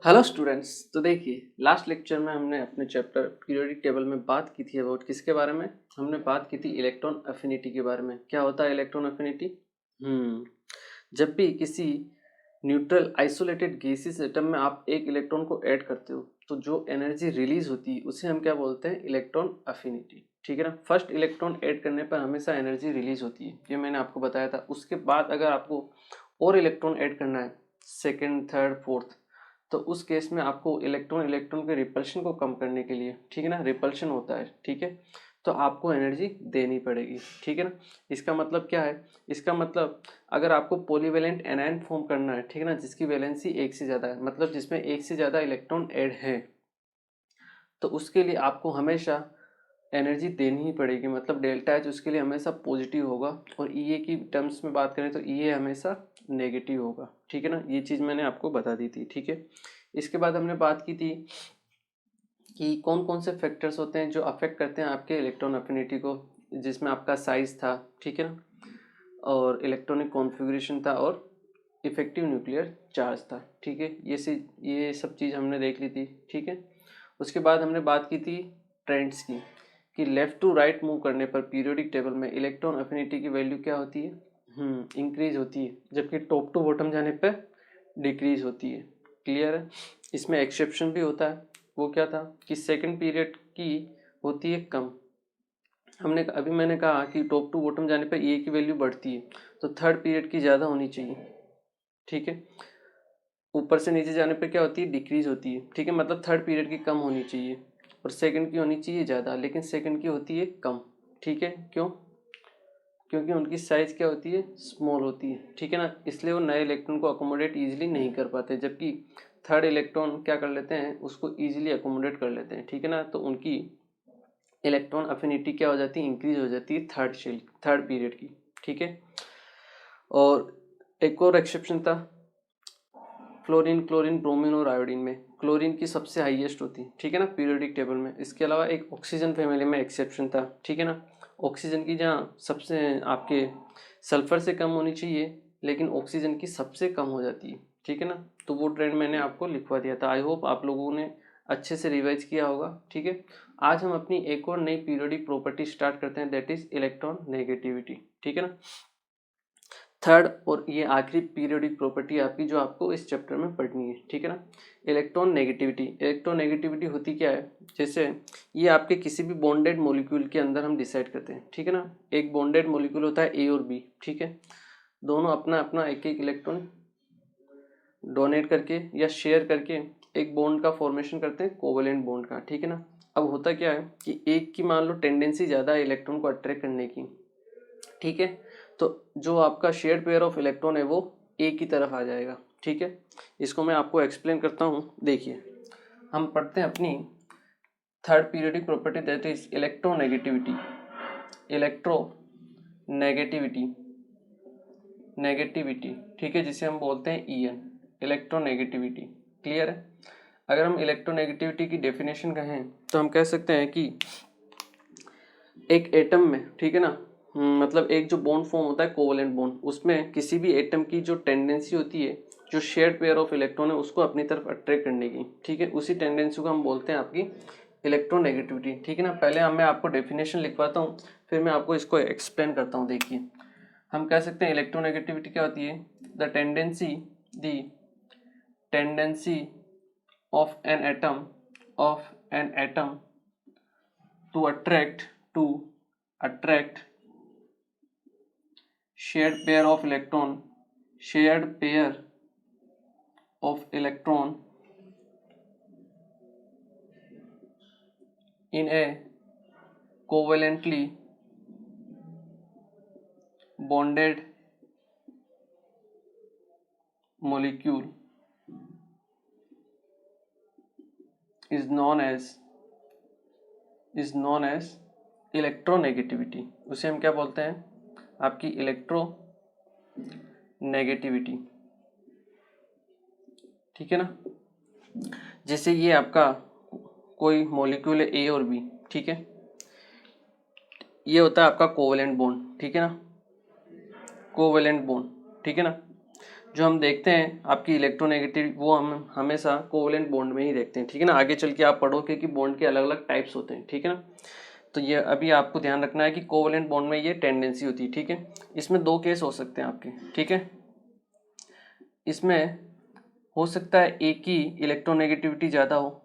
Hello students. तो देखिए, last lecture में हमने अपने चैप्टर पीरियोडिक टेबल में बात की थी अबाउट किसके बारे में। हमने बात की थी इलेक्ट्रॉन अफिनिटी के बारे में। क्या होता है इलेक्ट्रॉन अफिनिटी? जब भी किसी न्यूट्रल आइसोलेटेड गैसियस एटम में आप एक इलेक्ट्रॉन को ऐड करते हो तो जो एनर्जी रिलीज होती है उसे हम क्या बोलते हैं? Electron affinity. ठीक है ना। फर्स्ट इलेक्ट्रॉन ऐड करने पर हमेशा एनर्जी रिलीज होती है, ये मैंने आपको बताया था। उसके बाद अगर आपको और इलेक्ट्रॉन ऐड करना है, सेकेंड, थर्ड, फोर्थ, तो उस केस में आपको इलेक्ट्रॉन इलेक्ट्रॉन के रिपल्शन को कम करने के लिए, ठीक है ना, रिपल्शन होता है, ठीक है, तो आपको एनर्जी देनी पड़ेगी। ठीक है ना। इसका मतलब क्या है? इसका मतलब अगर आपको पॉलीवेलेंट एनायन फॉर्म करना है, ठीक है ना, जिसकी वैलेंसी एक से ज़्यादा है, मतलब जिसमें एक से ज़्यादा इलेक्ट्रॉन ऐड है, तो उसके लिए आपको हमेशा एनर्जी देनी ही पड़ेगी। मतलब डेल्टा एच उसके लिए हमेशा पॉजिटिव होगा, और ई ए की टर्म्स में बात करें तो ई ए हमेशा नेगेटिव होगा। ठीक है ना। ये चीज़ मैंने आपको बता दी थी। ठीक है। इसके बाद हमने बात की थी कि कौन कौन से फैक्टर्स होते हैं जो अफेक्ट करते हैं आपके इलेक्ट्रॉन अफिनिटी को, जिसमें आपका साइज था, ठीक है ना, और इलेक्ट्रॉनिक कॉन्फ़िगरेशन था, और इफेक्टिव न्यूक्लियर चार्ज था। ठीक है। ये सब चीज़ हमने देख ली थी। ठीक है। उसके बाद हमने बात की थी ट्रेंड्स की, कि लेफ़्ट टू राइट मूव करने पर पीरियोडिक टेबल में इलेक्ट्रॉन अफिनिटी की वैल्यू क्या होती है? इंक्रीज होती है, जबकि टॉप टू बॉटम जाने पर डिक्रीज होती है। क्लियर है। इसमें एक्सेप्शन भी होता है। वो क्या था कि सेकंड पीरियड की होती है कम। मैंने कहा कि टॉप टू बॉटम जाने पर ए की वैल्यू बढ़ती है, तो थर्ड पीरियड की ज़्यादा होनी चाहिए। ठीक है। ऊपर से नीचे जाने पर क्या होती है? डिक्रीज होती है। ठीक है। मतलब थर्ड पीरियड की कम होनी चाहिए और सेकंड की होनी चाहिए ज़्यादा, लेकिन सेकंड की होती है कम। ठीक है। क्यों? क्योंकि उनकी साइज़ क्या होती है? स्मॉल होती है। ठीक है ना। इसलिए वो नए इलेक्ट्रॉन को अकोमोडेट ईजिली नहीं कर पाते, जबकि थर्ड इलेक्ट्रॉन क्या कर लेते हैं? उसको ईजिली अकोमोडेट कर लेते हैं। ठीक है ना। तो उनकी इलेक्ट्रॉन अफिनिटी क्या हो जाती है? इंक्रीज हो जाती है थर्ड पीरियड की। ठीक है। और एक और एक्सेप्शन था फ्लोरीन, क्लोरीन, ब्रोमीन और आयोडीन में। क्लोरीन की सबसे हाईएस्ट होती है, ठीक है ना, पीरियोडिक टेबल में। इसके अलावा एक ऑक्सीजन फैमिली में एक्सेप्शन था। ठीक है ना। ऑक्सीजन की जहाँ सबसे आपके सल्फर से कम होनी चाहिए, लेकिन ऑक्सीजन की सबसे कम हो जाती है। ठीक है ना। तो वो ट्रेंड मैंने आपको लिखवा दिया था। आई होप आप लोगों ने अच्छे से रिवाइज किया होगा। ठीक है। आज हम अपनी एक और नई पीरियोडिक प्रॉपर्टी स्टार्ट करते हैं, दैट इज इलेक्ट्रॉन नेगेटिविटी। ठीक है ना। थर्ड और ये आखिरी पीरियोडिक प्रॉपर्टी आपकी जो आपको इस चैप्टर में पढ़नी है। ठीक है ना। Electron negativity. इलेक्ट्रॉन नेगेटिविटी होती क्या है? जैसे ये आपके किसी भी बॉन्डेड मॉलिक्यूल के अंदर हम डिसाइड करते हैं। ठीक है ना। एक बॉन्डेड मॉलिक्यूल होता है ए और बी। ठीक है। दोनों अपना अपना एक एक इलेक्ट्रॉन डोनेट करके या शेयर करके एक बॉन्ड का फॉर्मेशन करते हैं, कोवेलेंट बॉन्ड का। ठीक है ना। अब होता क्या है कि एक की मान लो टेंडेंसी ज़्यादा है इलेक्ट्रॉन को अट्रैक्ट करने की। ठीक है। तो जो आपका शेयर्ड पेयर ऑफ इलेक्ट्रॉन है वो ए की तरफ आ जाएगा। ठीक है। इसको मैं आपको एक्सप्लेन करता हूँ। देखिए, हम पढ़ते हैं अपनी third periodic property, that is electronegativity. Electronegativity, negativity, ठीक है, जिसे हम बोलते हैं ईएन, इलेक्ट्रोनेगेटिविटी। क्लियर है। अगर हम इलेक्ट्रोनेगेटिविटी की डेफिनेशन कहें तो हम कह सकते हैं कि एक एटम में, ठीक है ना, मतलब एक जो बॉन्ड फॉर्म होता है कोवेलेंट बॉन्ड, उसमें किसी भी एटम की जो टेंडेंसी होती है, जो शेयर्ड पेयर ऑफ इलेक्ट्रॉन है उसको अपनी तरफ अट्रैक्ट करने की, ठीक है, उसी टेंडेंसी को हम बोलते हैं आपकी इलेक्ट्रोनेगेटिविटी। ठीक है ना। पहले मैं आपको डेफिनेशन लिखवाता हूँ, फिर मैं आपको इसको एक्सप्लेन करता हूँ। देखिए, हम कह सकते हैं इलेक्ट्रोनेगेटिविटी क्या होती है? The tendency of an atom to attract shared pair of electron in a covalently bonded molecule is known as electronegativity. उसे हम क्या बोलते हैं? आपकी इलेक्ट्रोनेगेटिविटी। ठीक है ना। जैसे ये आपका कोई मॉलिक्यूल है ए और बी, ठीक है, ये होता है आपका कोवेलेंट बॉन्ड। ठीक है ना, कोवेलेंट बॉन्ड। ठीक है ना। जो हम देखते हैं आपकी इलेक्ट्रोनेगेटिव, वो हम हमेशा कोवेलेंट बॉन्ड में ही देखते हैं, ठीक है ना। आगे चल के आप पढ़ोगे कि बॉन्ड के अलग अलग टाइप्स होते हैं, ठीक है ना। तो ये अभी आपको ध्यान रखना है कि कोवेलेंट बॉन्ड में ये टेंडेंसी होती है, ठीक है। इसमें दो केस हो सकते हैं आपके, ठीक है। इसमें हो सकता है एक की इलेक्ट्रोनेगेटिविटी ज़्यादा हो,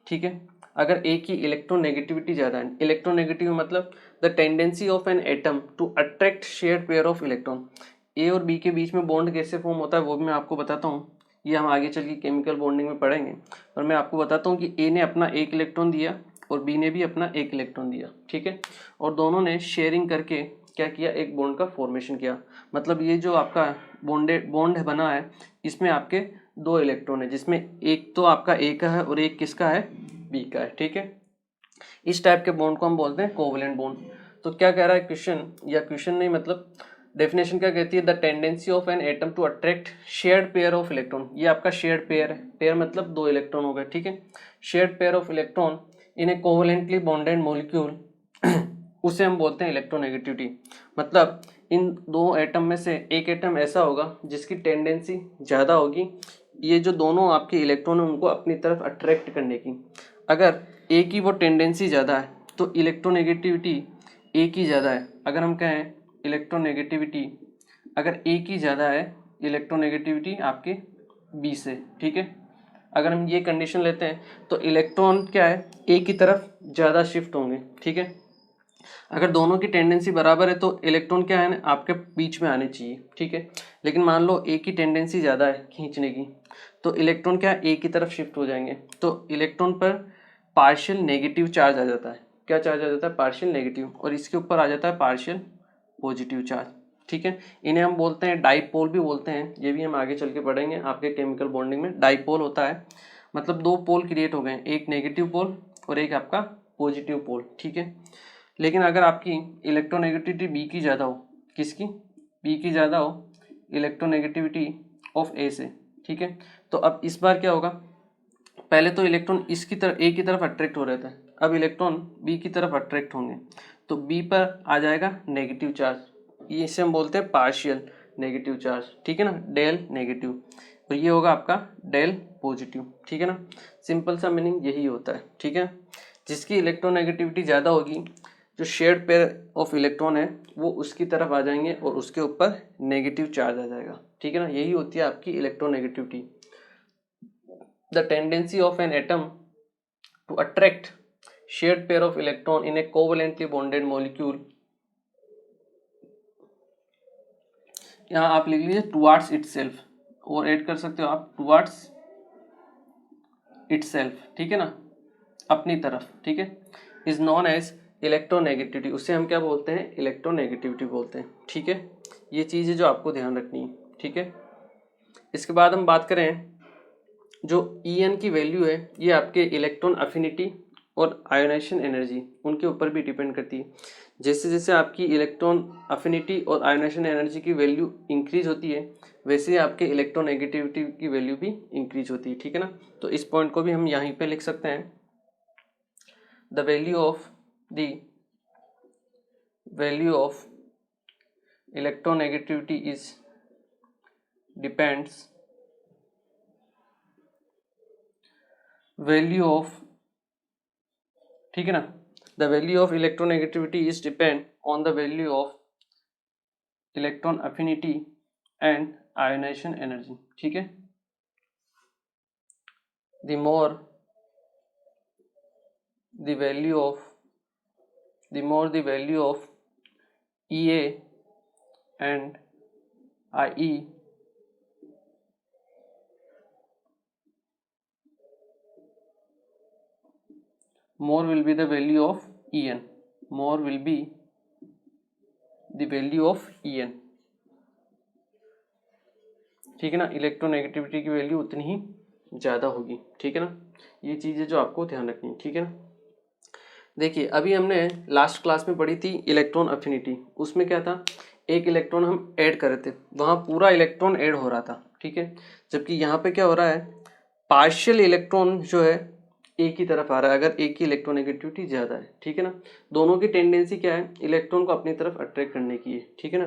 ठीक है। अगर एक की इलेक्ट्रोनेगेटिविटी ज़्यादा है, इलेक्ट्रोनेगेटिव मतलब the tendency of an atom to attract shared pair of electron. A और बी के बीच में बॉन्ड कैसे फॉर्म होता है वो भी मैं आपको बताता हूँ, ये हम आगे चल के केमिकल बॉन्डिंग में पढ़ेंगे। और मैं आपको बताता हूँ कि ए ने अपना एक इलेक्ट्रॉन दिया और बी ने भी अपना एक इलेक्ट्रॉन दिया, ठीक है। और दोनों ने शेयरिंग करके क्या किया, एक बॉन्ड का फॉर्मेशन किया। मतलब ये जो आपका बॉन्ड बना है, इसमें आपके दो इलेक्ट्रॉन है, जिसमें एक तो आपका ए का है और एक किसका है, बी का है, ठीक है। इस टाइप के बॉन्ड को हम बोलते हैं कोवेलेंट बॉन्ड। तो क्या कह रहा है क्वेश्चन, या क्वेश्चन नहीं मतलब डेफिनेशन क्या कहती है, the tendency of an atom to attract shared pair of electron. ये आपका शेयर्ड पेयर है, पेयर मतलब दो इलेक्ट्रॉन हो गए, ठीक है। Shared pair of electron in a covalently bonded molecule उसे हम बोलते हैं इलेक्ट्रोनेगेटिविटी। मतलब इन दो एटम में से एक एटम ऐसा होगा जिसकी टेंडेंसी ज़्यादा होगी, ये जो दोनों आपके इलेक्ट्रॉन है उनको अपनी तरफ अट्रैक्ट करने की। अगर ए की वो टेंडेंसी ज़्यादा है तो इलेक्ट्रोनेगेटिविटी ए की ज़्यादा है। अगर हम कहें इलेक्ट्रोनेगेटिविटी अगर ए की ज़्यादा है, इलेक्ट्रोनेगेटिविटी आपके बी से, ठीक है। अगर हम ये कंडीशन लेते हैं तो इलेक्ट्रॉन क्या है, ए की तरफ ज़्यादा शिफ्ट होंगे, ठीक है। अगर दोनों की टेंडेंसी बराबर है तो इलेक्ट्रॉन क्या है ना, आपके बीच में आने चाहिए, ठीक है। लेकिन मान लो ए की टेंडेंसी ज़्यादा है खींचने की, तो इलेक्ट्रॉन क्या ए की तरफ शिफ्ट हो जाएंगे, तो इलेक्ट्रॉन पर पार्शियल नेगेटिव चार्ज आ जाता है। क्या चार्ज आ जाता है, पार्शियल नेगेटिव, और इसके ऊपर आ जाता है पार्शियल पॉजिटिव चार्ज, ठीक है। इन्हें हम बोलते हैं डाइपोल भी बोलते हैं, ये भी हम आगे चल के पढ़ेंगे आपके केमिकल बॉन्डिंग में। डाइपोल होता है मतलब दो पोल क्रिएट हो गए, एक नेगेटिव पोल और एक आपका पॉजिटिव पोल, ठीक है। लेकिन अगर आपकी इलेक्ट्रोनेगेटिविटी बी की ज़्यादा हो, किसकी, बी की ज़्यादा हो, इलेक्ट्रोनेगेटिविटी ऑफ ए से, ठीक है। तो अब इस बार क्या होगा, पहले तो इलेक्ट्रॉन इसकी तरफ ए की तरफ अट्रैक्ट हो रहे थे, अब इलेक्ट्रॉन बी की तरफ अट्रैक्ट होंगे, तो बी पर आ जाएगा नेगेटिव चार्ज, ये इसे हम बोलते हैं पार्शियल नेगेटिव चार्ज, ठीक है ना, डेल नेगेटिव। और ये होगा आपका डेल पॉजिटिव, ठीक है ना। सिंपल सा मीनिंग यही होता है, ठीक है। जिसकी इलेक्ट्रोनेगेटिविटी ज़्यादा होगी, जो शेयर्ड पेयर ऑफ इलेक्ट्रॉन है वो उसकी तरफ आ जाएंगे और उसके ऊपर नेगेटिव चार्ज आ जाएगा, ठीक है ना। यही होती है आपकी electronegativity. The tendency of an atom to attract shared pair of electron in a covalently bonded molecule, यहाँ आप लिख लीजिए टुवार्ड्स इटसेल्फ, और ऐड कर सकते हो आप टुवार्ड्स इटसेल्फ, ठीक है ना, अपनी तरफ, ठीक है। इज नॉन एज इलेक्ट्रोनेगेटिविटी, उसे हम क्या बोलते हैं, इलेक्ट्रोनेगेटिविटी बोलते हैं, ठीक है। ये चीज़ है जो आपको ध्यान रखनी है, ठीक है। इसके बाद हम बात करें, जो En की वैल्यू है ये आपके इलेक्ट्रॉन अफिनिटी और आयोनाइजेशन एनर्जी उनके ऊपर भी डिपेंड करती है। जैसे जैसे आपकी इलेक्ट्रॉन अफिनिटी और आयोनाइजेशन एनर्जी की वैल्यू इंक्रीज होती है, वैसे आपके इलेक्ट्रोनेगेटिविटी की वैल्यू भी इंक्रीज होती है, ठीक है ना। तो इस पॉइंट को भी हम यहीं पे लिख सकते हैं, the value of electronegativity is depends value of, ठीक है ना, the value of electronegativity is depend on the value of electron affinity and ionization energy, ठीक है। The more the value of EA and IE, more will be the value of En, more will be the value of En, ठीक है ना। Electronegativity की value उतनी ही ज़्यादा होगी, ठीक है ना। ये चीज़ें जो आपको ध्यान रखनी है, ठीक है ना। देखिए अभी हमने लास्ट क्लास में पढ़ी थी इलेक्ट्रॉन अफिनिटी, उसमें क्या था, एक इलेक्ट्रॉन हम ऐड कर रहे थे, वहाँ पूरा इलेक्ट्रॉन ऐड हो रहा था, ठीक है। जबकि यहाँ पे क्या हो रहा है, पार्शियल इलेक्ट्रॉन जो है एक ही तरफ आ रहा है, अगर एक की इलेक्ट्रोनेगेटिविटी ज़्यादा है, ठीक है ना। दोनों की टेंडेंसी क्या है, इलेक्ट्रॉन को अपनी तरफ अट्रैक्ट करने की है, ठीक है ना।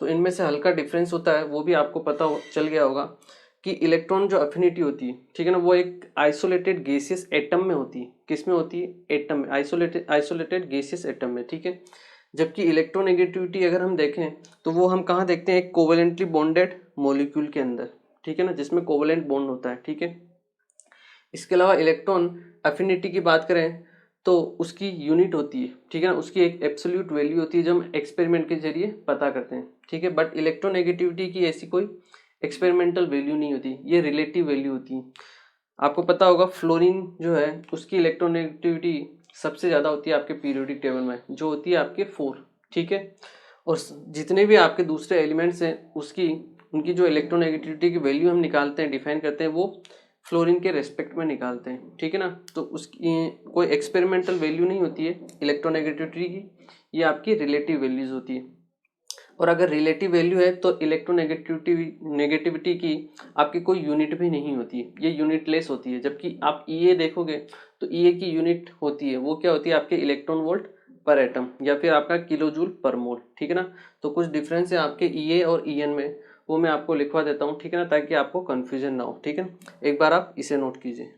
तो इनमें से हल्का डिफरेंस होता है, वो भी आपको पता चल गया होगा कि इलेक्ट्रॉन जो अफिनिटी होती है, ठीक है ना, वो एक आइसोलेटेड गैसियस एटम में होती है। किस में होती है? एटम में, आइसोलेटेड गैसियस एटम में, ठीक है। जबकि इलेक्ट्रोनेगेटिविटी अगर हम देखें तो वो हम कहाँ देखते हैं? एक कोवेलेंटली बॉन्डेड मॉलिक्यूल के अंदर, ठीक है ना, जिसमें कोवेलेंट बॉन्ड होता है, ठीक है। इसके अलावा इलेक्ट्रॉन अफिनिटी की बात करें तो उसकी यूनिट होती है, ठीक है ना, उसकी एक एब्सोल्यूट वैल्यू होती है जो हम एक्सपेरिमेंट के जरिए पता करते हैं, ठीक है। बट इलेक्ट्रोनेगेटिविटी की ऐसी कोई एक्सपेरिमेंटल वैल्यू नहीं होती, ये रिलेटिव वैल्यू होती है। आपको पता होगा फ्लोरीन जो है उसकी इलेक्ट्रोनेगेटिविटी सबसे ज़्यादा होती है आपके पीरियोडिक टेबल में, जो होती है आपके 4, ठीक है। और जितने भी आपके दूसरे एलिमेंट्स हैं उसकी उनकी जो इलेक्ट्रोनेगेटिविटी की वैल्यू हम निकालते हैं, डिफाइन करते हैं, वो फ्लोरीन के रेस्पेक्ट में निकालते हैं, ठीक है ना। तो उसकी कोई एक्सपेरिमेंटल वैल्यू नहीं होती है इलेक्ट्रोनेगेटिविटी की, ये आपकी रिलेटिव वैल्यूज होती है। और अगर रिलेटिव वैल्यू है तो नेगेटिविटी की आपकी कोई यूनिट भी नहीं होती है, ये यूनिटलेस होती है। जबकि आप ईए देखोगे तो ईए की यूनिट होती है, वो क्या होती है? आपके इलेक्ट्रॉन वोल्ट पर एटम या फिर आपका किलो जूल पर मोल, ठीक है ना। तो कुछ डिफरेंस है आपके ईए और ईएन में, वो मैं आपको लिखवा देता हूँ, ठीक है ना, ताकि आपको कंफ्यूजन ना हो, ठीक है। एक बार आप इसे नोट कीजिए।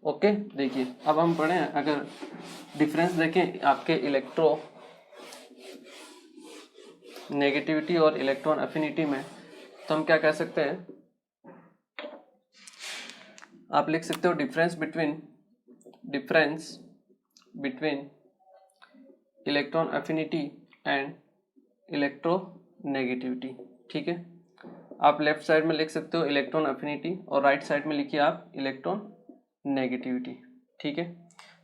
ओके, देखिए अब हम पढ़ें, अगर डिफरेंस देखें आपके इलेक्ट्रो नेगेटिविटी और इलेक्ट्रॉन अफिनिटी में, तो हम क्या कह सकते हैं? आप लिख सकते हो difference between electron affinity and electro negativity, ठीक है। आप लेफ्ट साइड में लिख सकते हो इलेक्ट्रॉन अफिनिटी और राइट साइड में लिखिए आप इलेक्ट्रॉन नेगेटिविटी, ठीक है।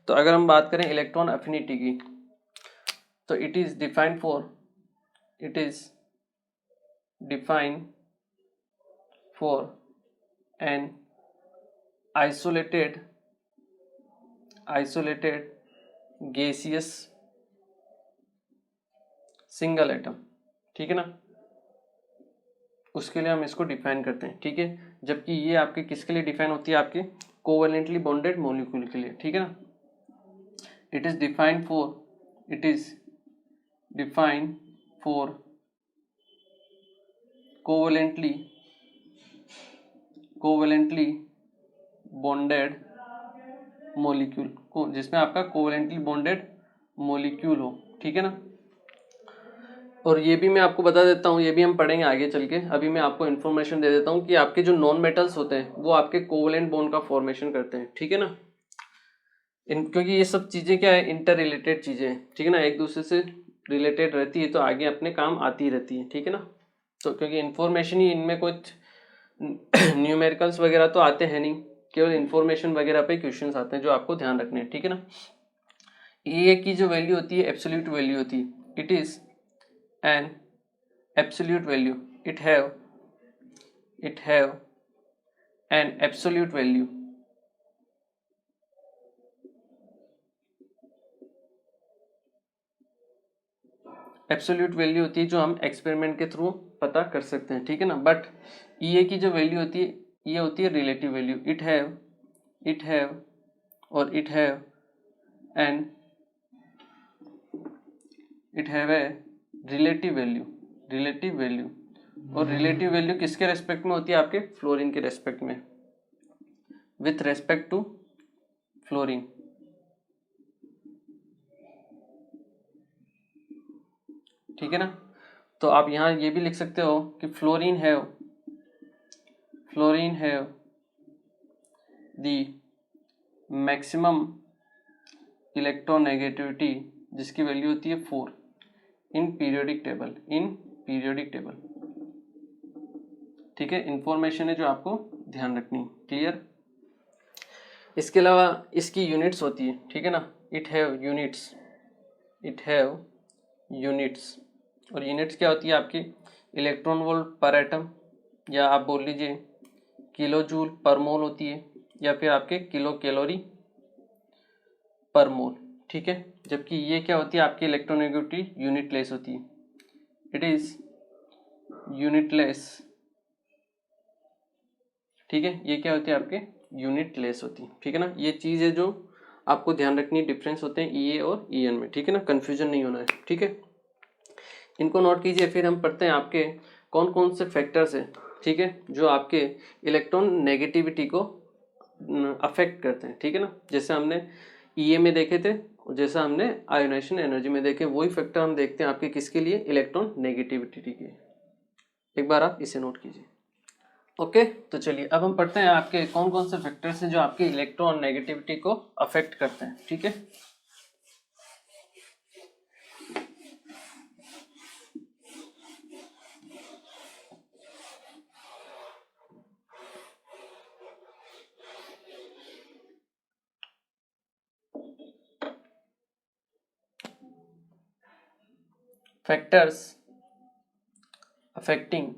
तो अगर हम बात करें इलेक्ट्रॉन अफिनिटी की, तो it is defined for an isolated gaseous single atom, ठीक है ना, उसके लिए हम इसको डिफाइन करते हैं, ठीक है। जबकि ये आपके किसके लिए डिफाइन होती है? आपके कोवेलेंटली बॉन्डेड मॉलिक्यूल के लिए, ठीक है ना। It is defined for covalently bonded molecule को, जिसमें आपका कोवेलेंटली बॉन्डेड मॉलिक्यूल हो, ठीक है ना। और ये भी मैं आपको बता देता हूँ, ये भी हम पढ़ेंगे आगे चल के। अभी मैं आपको इन्फॉर्मेशन दे देता हूँ कि आपके जो नॉन मेटल्स होते हैं वो आपके कोवेलेंट बॉन्ड का फॉर्मेशन करते हैं, ठीक है ना। क्योंकि ये सब चीज़ें क्या है? इंटर रिलेटेड चीज़ें हैं, ठीक है ना, एक दूसरे से रिलेटेड रहती है तो आगे अपने काम आती रहती है, ठीक है ना। तो क्योंकि इन्फॉर्मेशन ही, इनमें कुछ न्यूमेरिकल्स वगैरह तो आते हैं नहीं, केवल इन्फॉर्मेशन वगैरह पे क्वेश्चंस आते हैं जो आपको ध्यान रखने हैं, ठीक है ना। ए की जो वैल्यू होती है एब्सोल्यूट वैल्यू होती है, it is an absolute value, it have an absolute value, absolute value होती है जो हम एक्सपेरिमेंट के थ्रू पता कर सकते हैं, ठीक है ना। बट ई की जो वैल्यू होती है ये होती है रिलेटिव वैल्यू, इट हैव और it have a relative value. और रिलेटिव वैल्यू किसके रेस्पेक्ट में होती है? आपके फ्लोरीन के रेस्पेक्ट में, विथ रेस्पेक्ट टू फ्लोरीन, ठीक है ना। तो आप यहाँ ये भी लिख सकते हो कि fluorine have the maximum electronegativity, जिसकी वैल्यू होती है 4 इन पीरियोडिक टेबल, ठीक है। इंफॉर्मेशन है जो आपको ध्यान रखनी, क्लियर। इसके अलावा इसकी यूनिट्स होती है, ठीक है ना, इट हैव यूनिट्स। और यूनिट्स क्या होती है आपकी? इलेक्ट्रॉन वोल्ट पर एटम, या आप बोल लीजिए किलो जूल पर मोल होती है, या फिर आपके किलो कैलोरी पर मोल, ठीक है। जबकि ये क्या होती है? आपकी इलेक्ट्रोनेगेटिविटी यूनिटलेस होती है, इट इज यूनिटलेस, ठीक है। ये क्या होती है? आपके यूनिटलेस होती है, ठीक है ना। ये चीज़ है जो आपको ध्यान रखनी डिफरेंस होते हैं ई ए और ई एन में, ठीक है ना, कंफ्यूजन नहीं होना है, ठीक है। इनको नोट कीजिए। फिर हम पढ़ते हैं आपके कौन कौन से फैक्टर्स हैं, ठीक है, जो आपके इलेक्ट्रॉन नेगेटिविटी को अफेक्ट करते हैं, ठीक है ना। जैसे हमने ई ए में देखे थे, जैसा हमने आयोनाइजेशन एनर्जी में देखे, वही फैक्टर हम देखते हैं आपके किसके लिए, इलेक्ट्रॉन नेगेटिविटी के। एक बार आप इसे नोट कीजिए। ओके, तो चलिए अब हम पढ़ते हैं आपके कौन कौन से फैक्टर्स हैं जो आपके इलेक्ट्रॉन नेगेटिविटी को अफेक्ट करते हैं, ठीक है। फैक्टर्स अफेक्टिंग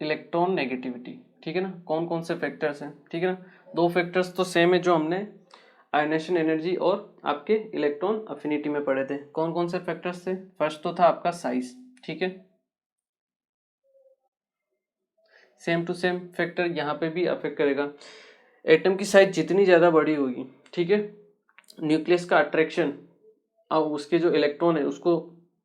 इलेक्ट्रॉन नेगेटिविटी, ठीक है ना, कौन कौन से फैक्टर्स हैं, ठीक है ना। दो फैक्टर्स तो सेम है जो हमने आयोनाइजेशन एनर्जी और आपके इलेक्ट्रॉन अफिनिटी में पढ़े थे। कौन कौन से फैक्टर्स थे? फर्स्ट तो था आपका साइज, ठीक है, सेम टू सेम फैक्टर यहाँ पे भी अफेक्ट करेगा। एटम की साइज जितनी ज़्यादा बड़ी होगी, ठीक है, न्यूक्लियस का अट्रैक्शन और उसके जो इलेक्ट्रॉन है उसको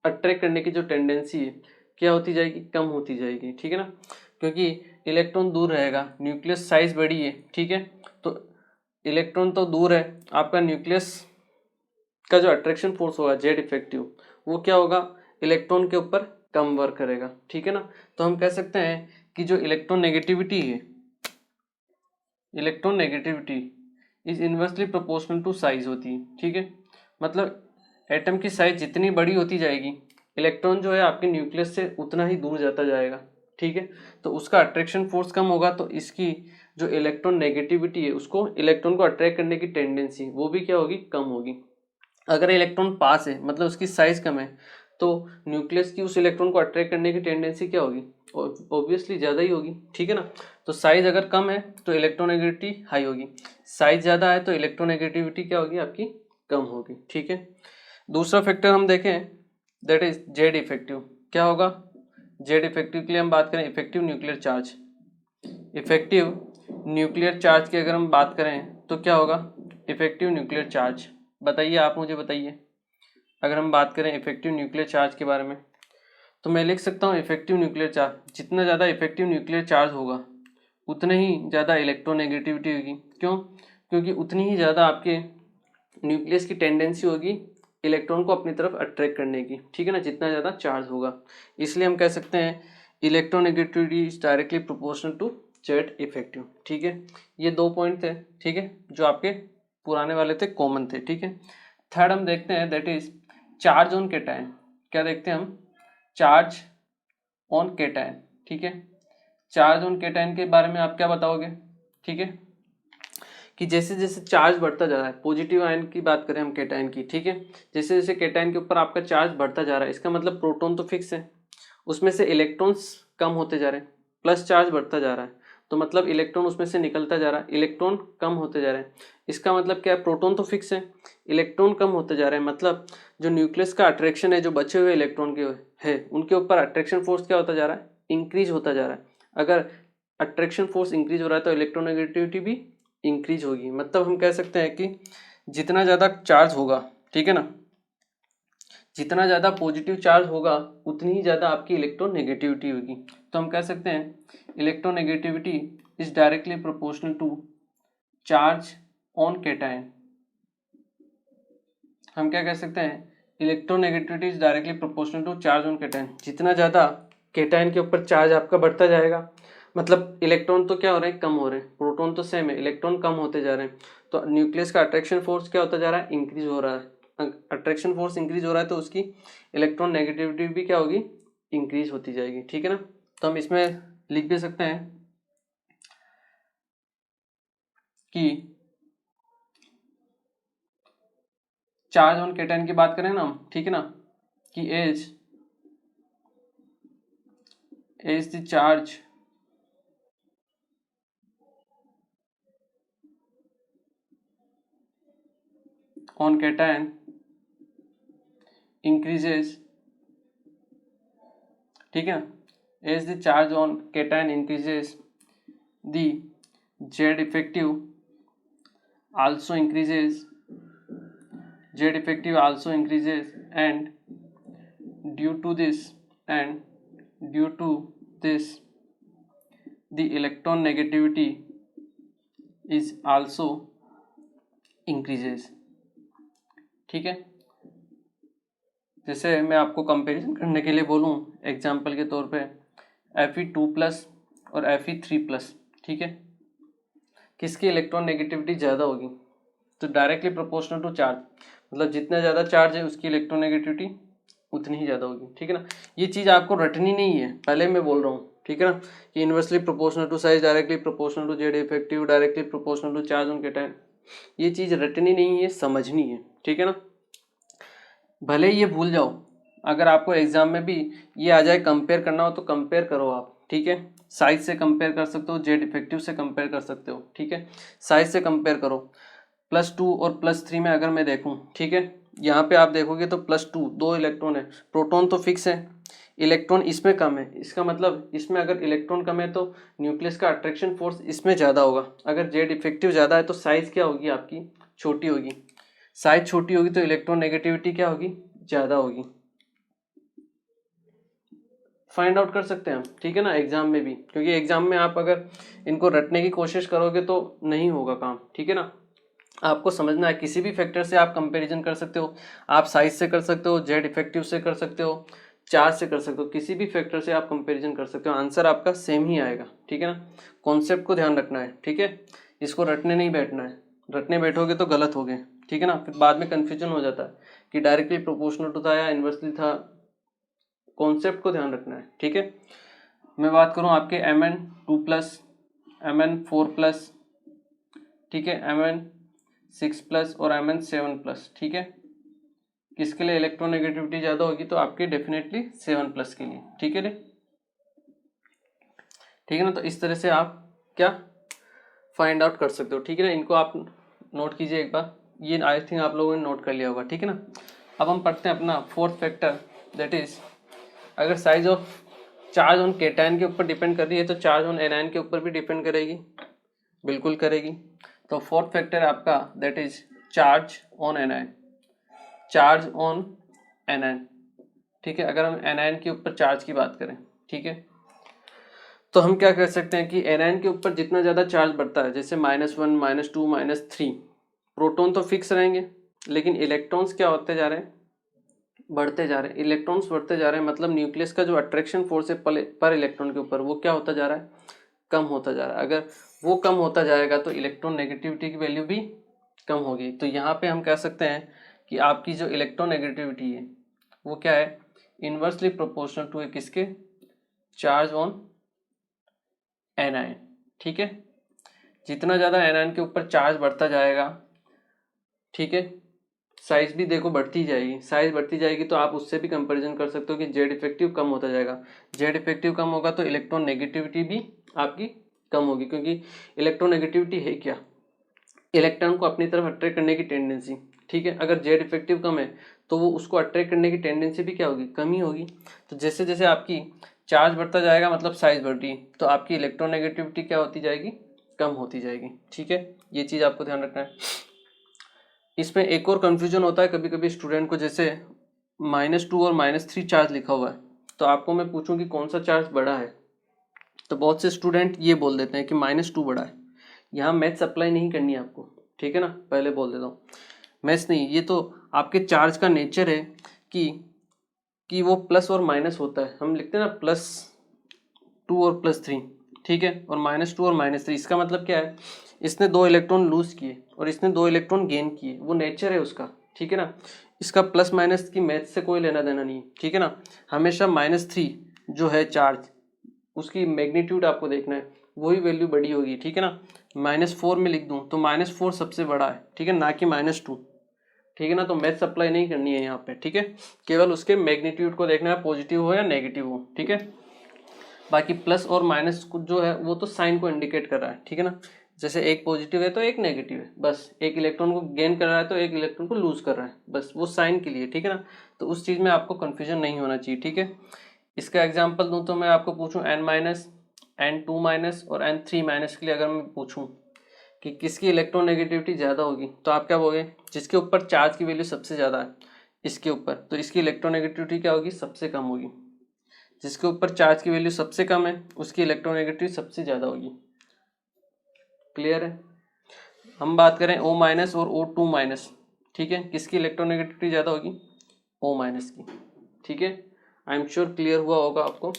अट्रैक्ट करने की जो टेंडेंसी है क्या होती जाएगी, कम होती जाएगी, ठीक है ना, क्योंकि इलेक्ट्रॉन दूर रहेगा, न्यूक्लियस साइज बड़ी है, ठीक है, तो इलेक्ट्रॉन तो दूर है, आपका न्यूक्लियस का जो अट्रैक्शन फोर्स होगा जेड इफेक्टिव, वो क्या होगा, इलेक्ट्रॉन के ऊपर कम वर्क करेगा, ठीक है ना। तो हम कह सकते हैं कि जो इलेक्ट्रॉन नेगेटिविटी है, electron negativity is inversely proportional to size होती है, ठीक है, मतलब एटम की साइज जितनी बड़ी होती जाएगी, इलेक्ट्रॉन जो है आपके न्यूक्लियस से उतना ही दूर जाता जाएगा, ठीक है, तो उसका अट्रैक्शन फोर्स कम होगा, तो इसकी जो इलेक्ट्रॉन नेगेटिविटी है उसको इलेक्ट्रॉन को अट्रैक्ट करने की टेंडेंसी वो भी क्या होगी, कम होगी। अगर इलेक्ट्रॉन पास है मतलब उसकी साइज कम है, तो न्यूक्लियस की उस इलेक्ट्रॉन को अट्रैक्ट करने की टेंडेंसी क्या होगी, ऑब्वियसली ज़्यादा ही होगी, ठीक है ना। तो साइज अगर कम है तो इलेक्ट्रोनेगेटिविटी हाई होगी, साइज ज़्यादा है तो इलेक्ट्रोनेगेटिविटी क्या होगी, आपकी कम होगी, ठीक है। दूसरा फैक्टर हम देखें, दैट इज जेड इफेक्टिव। क्या होगा, जेड इफेक्टिव के लिए हम बात करें, effective nuclear charge, effective nuclear charge की अगर हम बात करें तो क्या होगा, इफेक्टिव न्यूक्लियर चार्ज, बताइए, आप मुझे बताइए। अगर हम बात करें इफेक्टिव न्यूक्लियर चार्ज के बारे में, तो मैं लिख सकता हूँ इफेक्टिव न्यूक्लियर चार्ज, जितना ज़्यादा इफेक्टिव न्यूक्लियर चार्ज होगा उतने ही ज़्यादा इलेक्ट्रोनेगेटिविटी होगी। क्यों? क्योंकि उतनी ही ज़्यादा आपके न्यूक्लियस की टेंडेंसी होगी इलेक्ट्रॉन को अपनी तरफ अट्रैक्ट करने की, ठीक है ना, जितना ज़्यादा चार्ज होगा। इसलिए हम कह सकते हैं electronegativity is directly proportional to Z effective, ठीक है। ये दो पॉइंट थे, ठीक है, जो आपके पुराने वाले थे, कॉमन थे, ठीक है। थर्ड हम देखते हैं, that is charge on cation. क्या देखते हैं हम, चार्ज ऑन केटायन, ठीक है। चार्ज ऑन केटायन के बारे में आप क्या बताओगे, ठीक है, कि जैसे जैसे चार्ज बढ़ता जा रहा है, पॉजिटिव आयन की बात करें हम केटायन की, ठीक है, जैसे जैसे केटायन के ऊपर आपका चार्ज बढ़ता जा रहा है, इसका मतलब प्रोटॉन तो फिक्स है, उसमें से इलेक्ट्रॉन्स कम होते जा रहे हैं, प्लस चार्ज बढ़ता जा रहा है, तो मतलब इलेक्ट्रॉन उसमें से निकलता जा रहा है, इलेक्ट्रॉन कम होते जा रहे हैं। इसका मतलब क्या है, प्रोटॉन तो फिक्स है, इलेक्ट्रॉन कम होते जा रहे हैं, मतलब जो न्यूक्लियस का अट्रैक्शन है, जो बचे हुए इलेक्ट्रॉन के है उनके ऊपर अट्रैक्शन फोर्स क्या होता जा रहा है, इंक्रीज होता जा रहा है। अगर अट्रैक्शन फोर्स इंक्रीज हो रहा है तो इलेक्ट्रोनेगेटिविटी भी इंक्रीज होगी। मतलब हम कह सकते हैं कि जितना ज़्यादा चार्ज होगा, ठीक है ना, जितना ज़्यादा पॉजिटिव चार्ज होगा उतनी ही ज़्यादा आपकी इलेक्ट्रोनेगेटिविटी होगी। तो हम कह सकते हैं electronegativity is directly proportional to charge on cation. हम क्या कह सकते हैं, electronegativity is directly proportional to charge on cation. जितना ज़्यादा केटायन के ऊपर चार्ज आपका बढ़ता जाएगा, मतलब इलेक्ट्रॉन तो क्या हो रहे हैं, कम हो रहे हैं, प्रोटॉन तो सेम है, इलेक्ट्रॉन कम होते जा रहे हैं, तो न्यूक्लियस का अट्रैक्शन फोर्स क्या होता जा रहा है, इंक्रीज हो रहा है। अट्रैक्शन फोर्स इंक्रीज हो रहा है तो उसकी इलेक्ट्रॉन नेगेटिविटी भी क्या होगी, इंक्रीज होती जाएगी, ठीक है ना। तो हम इसमें लिख भी सकते हैं कि चार्ज ऑन केटायन की बात करें ना हम, ठीक है ना, कि as the charge on cation increases, ठीक है, as the charge on cation increases the Z effective also increases, Z effective also increases, and due to this the electron negativity is also increases। ठीक है, जैसे मैं आपको comparison करने के लिए बोलूँ एग्जांपल के तौर पे Fe2+ और Fe3+, ठीक है, किसकी इलेक्ट्रॉन नेगेटिविटी ज़्यादा होगी? तो डायरेक्टली प्रोपोर्शनल टू चार्ज, मतलब जितना ज़्यादा चार्ज है उसकी इलेक्ट्रॉन नेगेटिविटी उतनी ही ज़्यादा होगी। ठीक है ना, ये चीज़ आपको रटनी नहीं है, पहले मैं बोल रहा हूँ। ठीक है ना, कि inversely proportional to size, directly proportional to Z effective, directly proportional to charge on cation, ये चीज़ रटनी नहीं है, समझनी है। ठीक है ना, भले ये भूल जाओ, अगर आपको एग्जाम में भी ये आ जाए कंपेयर करना हो तो कंपेयर करो आप। ठीक है, साइज से कंपेयर कर सकते हो, जेड इफेक्टिव से कंपेयर कर सकते हो। ठीक है, साइज से कंपेयर करो। +2 और +3 में अगर मैं देखूं, ठीक है, यहाँ पे आप देखोगे तो +2 2 इलेक्ट्रॉन है, प्रोटॉन तो फिक्स है, इलेक्ट्रॉन इसमें कम है, इसका मतलब इसमें अगर इलेक्ट्रॉन कम है तो न्यूक्लियस का अट्रैक्शन फोर्स इसमें ज़्यादा होगा। अगर जेड इफेक्टिव ज़्यादा है तो साइज क्या होगी आपकी? छोटी होगी। साइज छोटी होगी तो इलेक्ट्रॉन नेगेटिविटी क्या होगी? ज़्यादा होगी। फाइंड आउट कर सकते हैं हम। ठीक है ना, एग्जाम में भी, क्योंकि एग्जाम में आप अगर इनको रटने की कोशिश करोगे तो नहीं होगा काम। ठीक है ना, आपको समझना है, किसी भी फैक्टर से आप कंपैरिजन कर सकते हो, आप साइज से कर सकते हो, जेड इफेक्टिव से कर सकते हो, चार्ज से कर सकते हो, किसी भी फैक्टर से आप कंपैरिजन कर सकते हो, आंसर आपका सेम ही आएगा। ठीक है ना, कॉन्सेप्ट को ध्यान रखना है। ठीक है, इसको रटने नहीं बैठना है, रटने बैठोगे तो गलत हो गए। ठीक है ना, फिर बाद में कन्फ्यूजन हो जाता है कि डायरेक्टली प्रोपोर्शनल टू था या इन्वर्सली था, कॉन्सेप्ट को ध्यान रखना है। ठीक है, मैं बात करूं आपके Mn2+, Mn4+, ठीक है, Mn6+ और Mn7+। ठीक है, किसके लिए इलेक्ट्रॉन नेगेटिविटी ज़्यादा होगी? तो आपके डेफिनेटली 7+ के लिए। ठीक है, ठीक है ना, तो इस तरह से आप क्या फाइंड आउट कर सकते हो। ठीक है ना, इनको आप नोट कीजिए एक बार, ये आई थिंक आप लोगों ने नोट कर लिया होगा। ठीक है ना, अब हम पढ़ते हैं अपना फोर्थ फैक्टर, दैट इज अगर size of charge on cation के ऊपर डिपेंड कर रही है तो चार्ज ऑन एनायन के ऊपर भी डिपेंड करेगी, बिल्कुल करेगी। तो फोर्थ फैक्टर आपका that is charge on anion, charge on anion. ठीक है, अगर हम एनायन के ऊपर चार्ज की बात करें, ठीक है, तो हम क्या कर सकते हैं कि एनायन के ऊपर जितना ज़्यादा चार्ज बढ़ता है, जैसे -1, -2, -3, प्रोटॉन तो फिक्स रहेंगे, लेकिन इलेक्ट्रॉन्स क्या होते जा रहे हैं? बढ़ते जा रहे हैं। इलेक्ट्रॉन्स बढ़ते जा रहे हैं, मतलब न्यूक्लियस का जो अट्रैक्शन फोर्स है पर इलेक्ट्रॉन के ऊपर, वो क्या होता जा रहा है? कम होता जा रहा है। अगर वो कम होता जाएगा तो इलेक्ट्रॉन नेगेटिविटी की वैल्यू भी कम होगी। तो यहाँ पे हम कह सकते हैं कि आपकी जो इलेक्ट्रॉन नेगेटिविटी है वो क्या है? इनवर्सली प्रोपोर्शनल टू है किसके? Charge on anion. ठीक है, जितना ज़्यादा एनायन के ऊपर चार्ज बढ़ता जाएगा, ठीक है, साइज भी देखो बढ़ती जाएगी, साइज बढ़ती जाएगी तो आप उससे भी कंपैरिजन कर सकते हो कि जेड इफेक्टिव कम होता जाएगा। जेड इफेक्टिव कम होगा तो इलेक्ट्रॉन नेगेटिविटी भी आपकी कम होगी, क्योंकि इलेक्ट्रॉन नेगेटिविटी है क्या? इलेक्ट्रॉन को अपनी तरफ अट्रैक्ट करने की टेंडेंसी। ठीक है, अगर जेड इफेक्टिव कम है तो वो उसको अट्रैक्ट करने की टेंडेंसी भी क्या होगी? कम ही होगी। तो जैसे जैसे आपकी चार्ज बढ़ता जाएगा मतलब साइज बढ़ रही है, तो आपकी इलेक्ट्रॉन नेगेटिविटी क्या होती जाएगी? कम होती जाएगी। ठीक है, ये चीज़ आपको ध्यान रखना है। इसमें एक और कंफ्यूजन होता है कभी कभी स्टूडेंट को, जैसे -2 और -3 चार्ज लिखा हुआ है, तो आपको मैं पूछूं कि कौन सा चार्ज बड़ा है, तो बहुत से स्टूडेंट ये बोल देते हैं कि -2 बड़ा है। यहाँ मैथ्स अप्लाई नहीं करनी है आपको। ठीक है ना, पहले बोल देता हूँ, मैथ्स नहीं, ये तो आपके चार्ज का नेचर है कि वो प्लस और माइनस होता है। हम लिखते हैं ना +2 और +3, ठीक है, और -2 और -3, इसका मतलब क्या है? इसने 2 इलेक्ट्रॉन लूज किए और इसने 2 इलेक्ट्रॉन गेन किए, वो नेचर है उसका। ठीक है ना, इसका प्लस माइनस की मैथ से कोई लेना देना नहीं है। ठीक है ना, हमेशा -3 जो है चार्ज, उसकी मैग्नीट्यूड आपको देखना है, वही वैल्यू बड़ी होगी। ठीक है ना, -4 में लिख दूं तो -4 सबसे बड़ा है, ठीक है, ना कि -2। ठीक है ना, तो मैथ्स अप्लाई नहीं करनी है यहाँ पे। ठीक है, केवल उसके मैग्नीट्यूड को देखना है, पॉजिटिव हो या नेगेटिव हो। ठीक है, बाकी प्लस और माइनस जो है वो तो साइन को इंडिकेट कर रहा है। ठीक है ना, जैसे एक पॉजिटिव है तो एक नेगेटिव है, बस एक इलेक्ट्रॉन को गेन कर रहा है तो एक इलेक्ट्रॉन को लूज कर रहा है, बस वो साइन के लिए। ठीक है ना, तो उस चीज़ में आपको कन्फ्यूजन नहीं होना चाहिए। ठीक है, इसका एग्जाम्पल दूं तो मैं आपको पूछूं n- N2- और N3- के लिए अगर मैं पूछूं कि किसकी इलेक्ट्रोनेगेटिविटी ज़्यादा होगी, तो आप क्या बोलोगे? जिसके ऊपर चार्ज की वैल्यू सबसे ज़्यादा है इसके ऊपर, तो इसकी इलेक्ट्रोनेगेटिविटी क्या होगी? सबसे कम होगी। जिसके ऊपर चार्ज की वैल्यू सबसे कम है उसकी इलेक्ट्रोनेगेटिविटी सबसे ज़्यादा होगी। क्लियर है? हम बात करें O- और O2-, ठीक है, किसकी इलेक्ट्रोनेगेटिविटी ज़्यादा होगी? O- की। ठीक है, आई एम श्योर क्लियर हुआ होगा आपको।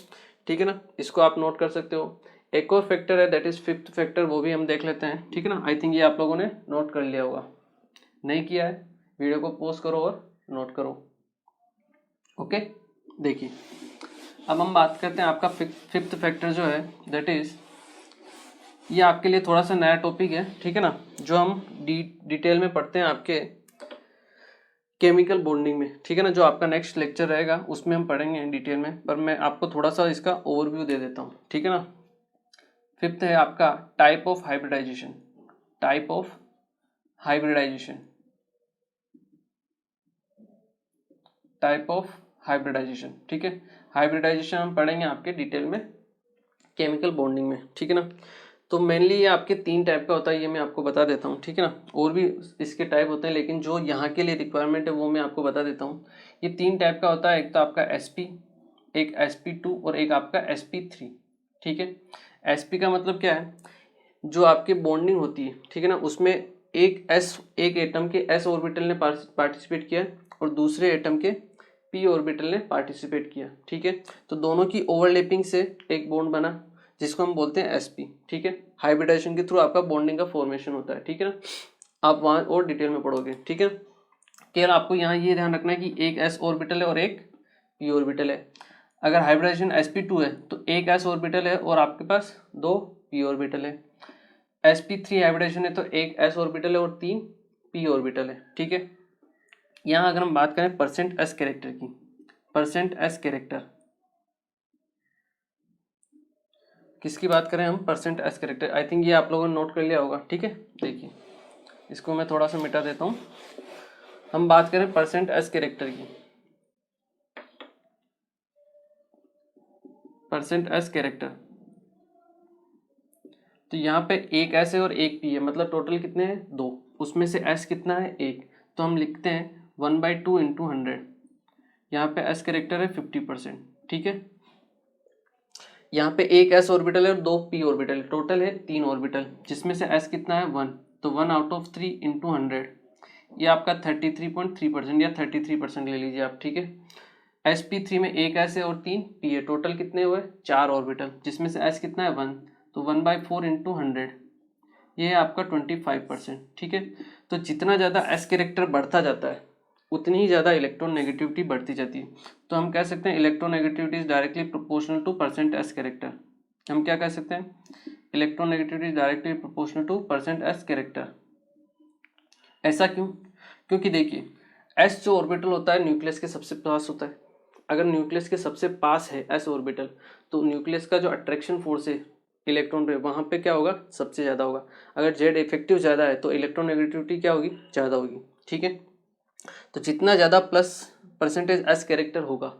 ठीक है ना, इसको आप नोट कर सकते हो। एक और फैक्टर है दैट इज फिफ्थ फैक्टर, वो भी हम देख लेते हैं। ठीक है ना, आई थिंक ये आप लोगों ने नोट कर लिया होगा। नहीं किया है, वीडियो को पॉज करो और नोट करो। ओके, देखिए अब हम बात करते हैं आपका फिफ्थ फैक्टर जो है दैट इज, ये आपके लिए थोड़ा सा नया टॉपिक है। ठीक है ना, जो हम डिटेल में पढ़ते हैं आपके केमिकल बॉन्डिंग में। ठीक है ना, जो आपका नेक्स्ट लेक्चर रहेगा उसमें हम पढ़ेंगे डिटेल में, पर मैं आपको थोड़ा सा इसका ओवरव्यू दे देता हूँ। ठीक है ना, फिफ्थ है आपका type of hybridization. Type of hybridization, type of hybridization. ठीक है, हाइब्रिडाइजेशन हम पढ़ेंगे आपके डिटेल में केमिकल बॉन्डिंग में। ठीक है ना, तो मेनली ये आपके 3 टाइप का होता है, ये मैं आपको बता देता हूँ। ठीक है ना, और भी इसके टाइप होते हैं, लेकिन जो यहाँ के लिए रिक्वायरमेंट है वो मैं आपको बता देता हूँ। ये 3 टाइप का होता है, एक तो आपका SP, एक SP2 और एक आपका SP3। ठीक है, SP का मतलब क्या है? जो आपकी बॉन्डिंग होती है, ठीक है ना, उसमें एक एटम के S ऑर्बिटल ने पार्टिसिपेट किया और दूसरे एटम के P ऑर्बिटल ने पार्टिसिपेट किया। ठीक है, तो दोनों की ओवरलैपिंग से एक बॉन्ड बना जिसको हम बोलते हैं SP। ठीक है, हाइब्रिडाइजेशन के थ्रू आपका बॉन्डिंग का फॉर्मेशन होता है। ठीक है ना, आप वहाँ और डिटेल में पढ़ोगे। ठीक है, केवल आपको यहाँ ये ध्यान रखना है कि एक S ऑर्बिटल है और एक P ऑर्बिटल है। अगर हाइब्रिडाइजेशन SP2 है तो एक S ऑर्बिटल है और आपके पास 2 P ऑर्बिटल है। SP3 हाइब्रिडाइजेशन है तो एक S ऑर्बिटल है और 3 P ऑर्बिटल है। ठीक है, यहाँ अगर हम बात करें %S कैरेक्टर की, %S कैरेक्टर किसकी बात करें हम? %S character. आई थिंक ये आप लोगों ने नोट कर लिया होगा। ठीक है, देखिए इसको मैं थोड़ा सा मिटा देता हूँ। हम बात करें %S कैरेक्टर की, %S कैरेक्टर, तो यहाँ पे एक S है और एक P है, मतलब टोटल कितने हैं? 2। उसमें से S कितना है? 1। तो हम लिखते हैं 1/2 × 100। यहाँ पे S कैरेक्टर है 50%। ठीक है, यहाँ पे एक S ऑर्बिटल है और 2 P ऑर्बिटल है, टोटल है 3 ऑर्बिटल, जिसमें से S कितना है? 1। तो 1/3 × 100, ये आपका 33.3% या 33% ले लीजिए आप। ठीक है, SP3 में एक S है और 3 P है, टोटल कितने हुए? 4 ऑर्बिटल, जिसमें से S कितना है? 1। तो 1/4 × 100, ये है आपका 25%। ठीक है, तो जितना ज़्यादा S कैरेक्टर बढ़ता जाता है उतनी ही ज़्यादा इलेक्ट्रोनेगेटिविटी बढ़ती जाती है। तो हम कह सकते हैं electronegativity is directly proportional to %S character. हम क्या कह सकते हैं? Electronegativity is directly proportional to %S character. ऐसा क्यों? क्योंकि देखिए S जो ऑर्बिटल होता है न्यूक्लियस के सबसे पास होता है। अगर न्यूक्लियस के सबसे पास है S ऑर्बिटल, तो न्यूक्लियस का जो अट्रैक्शन फोर्स है इलेक्ट्रॉन पे, वहाँ पे क्या होगा? सबसे ज़्यादा होगा। अगर Z इफेक्टिव ज़्यादा है तो इलेक्ट्रोनेगेटिविटी क्या होगी? ज़्यादा होगी। ठीक है, तो जितना ज़्यादा प्लस %S कैरेक्टर होगा,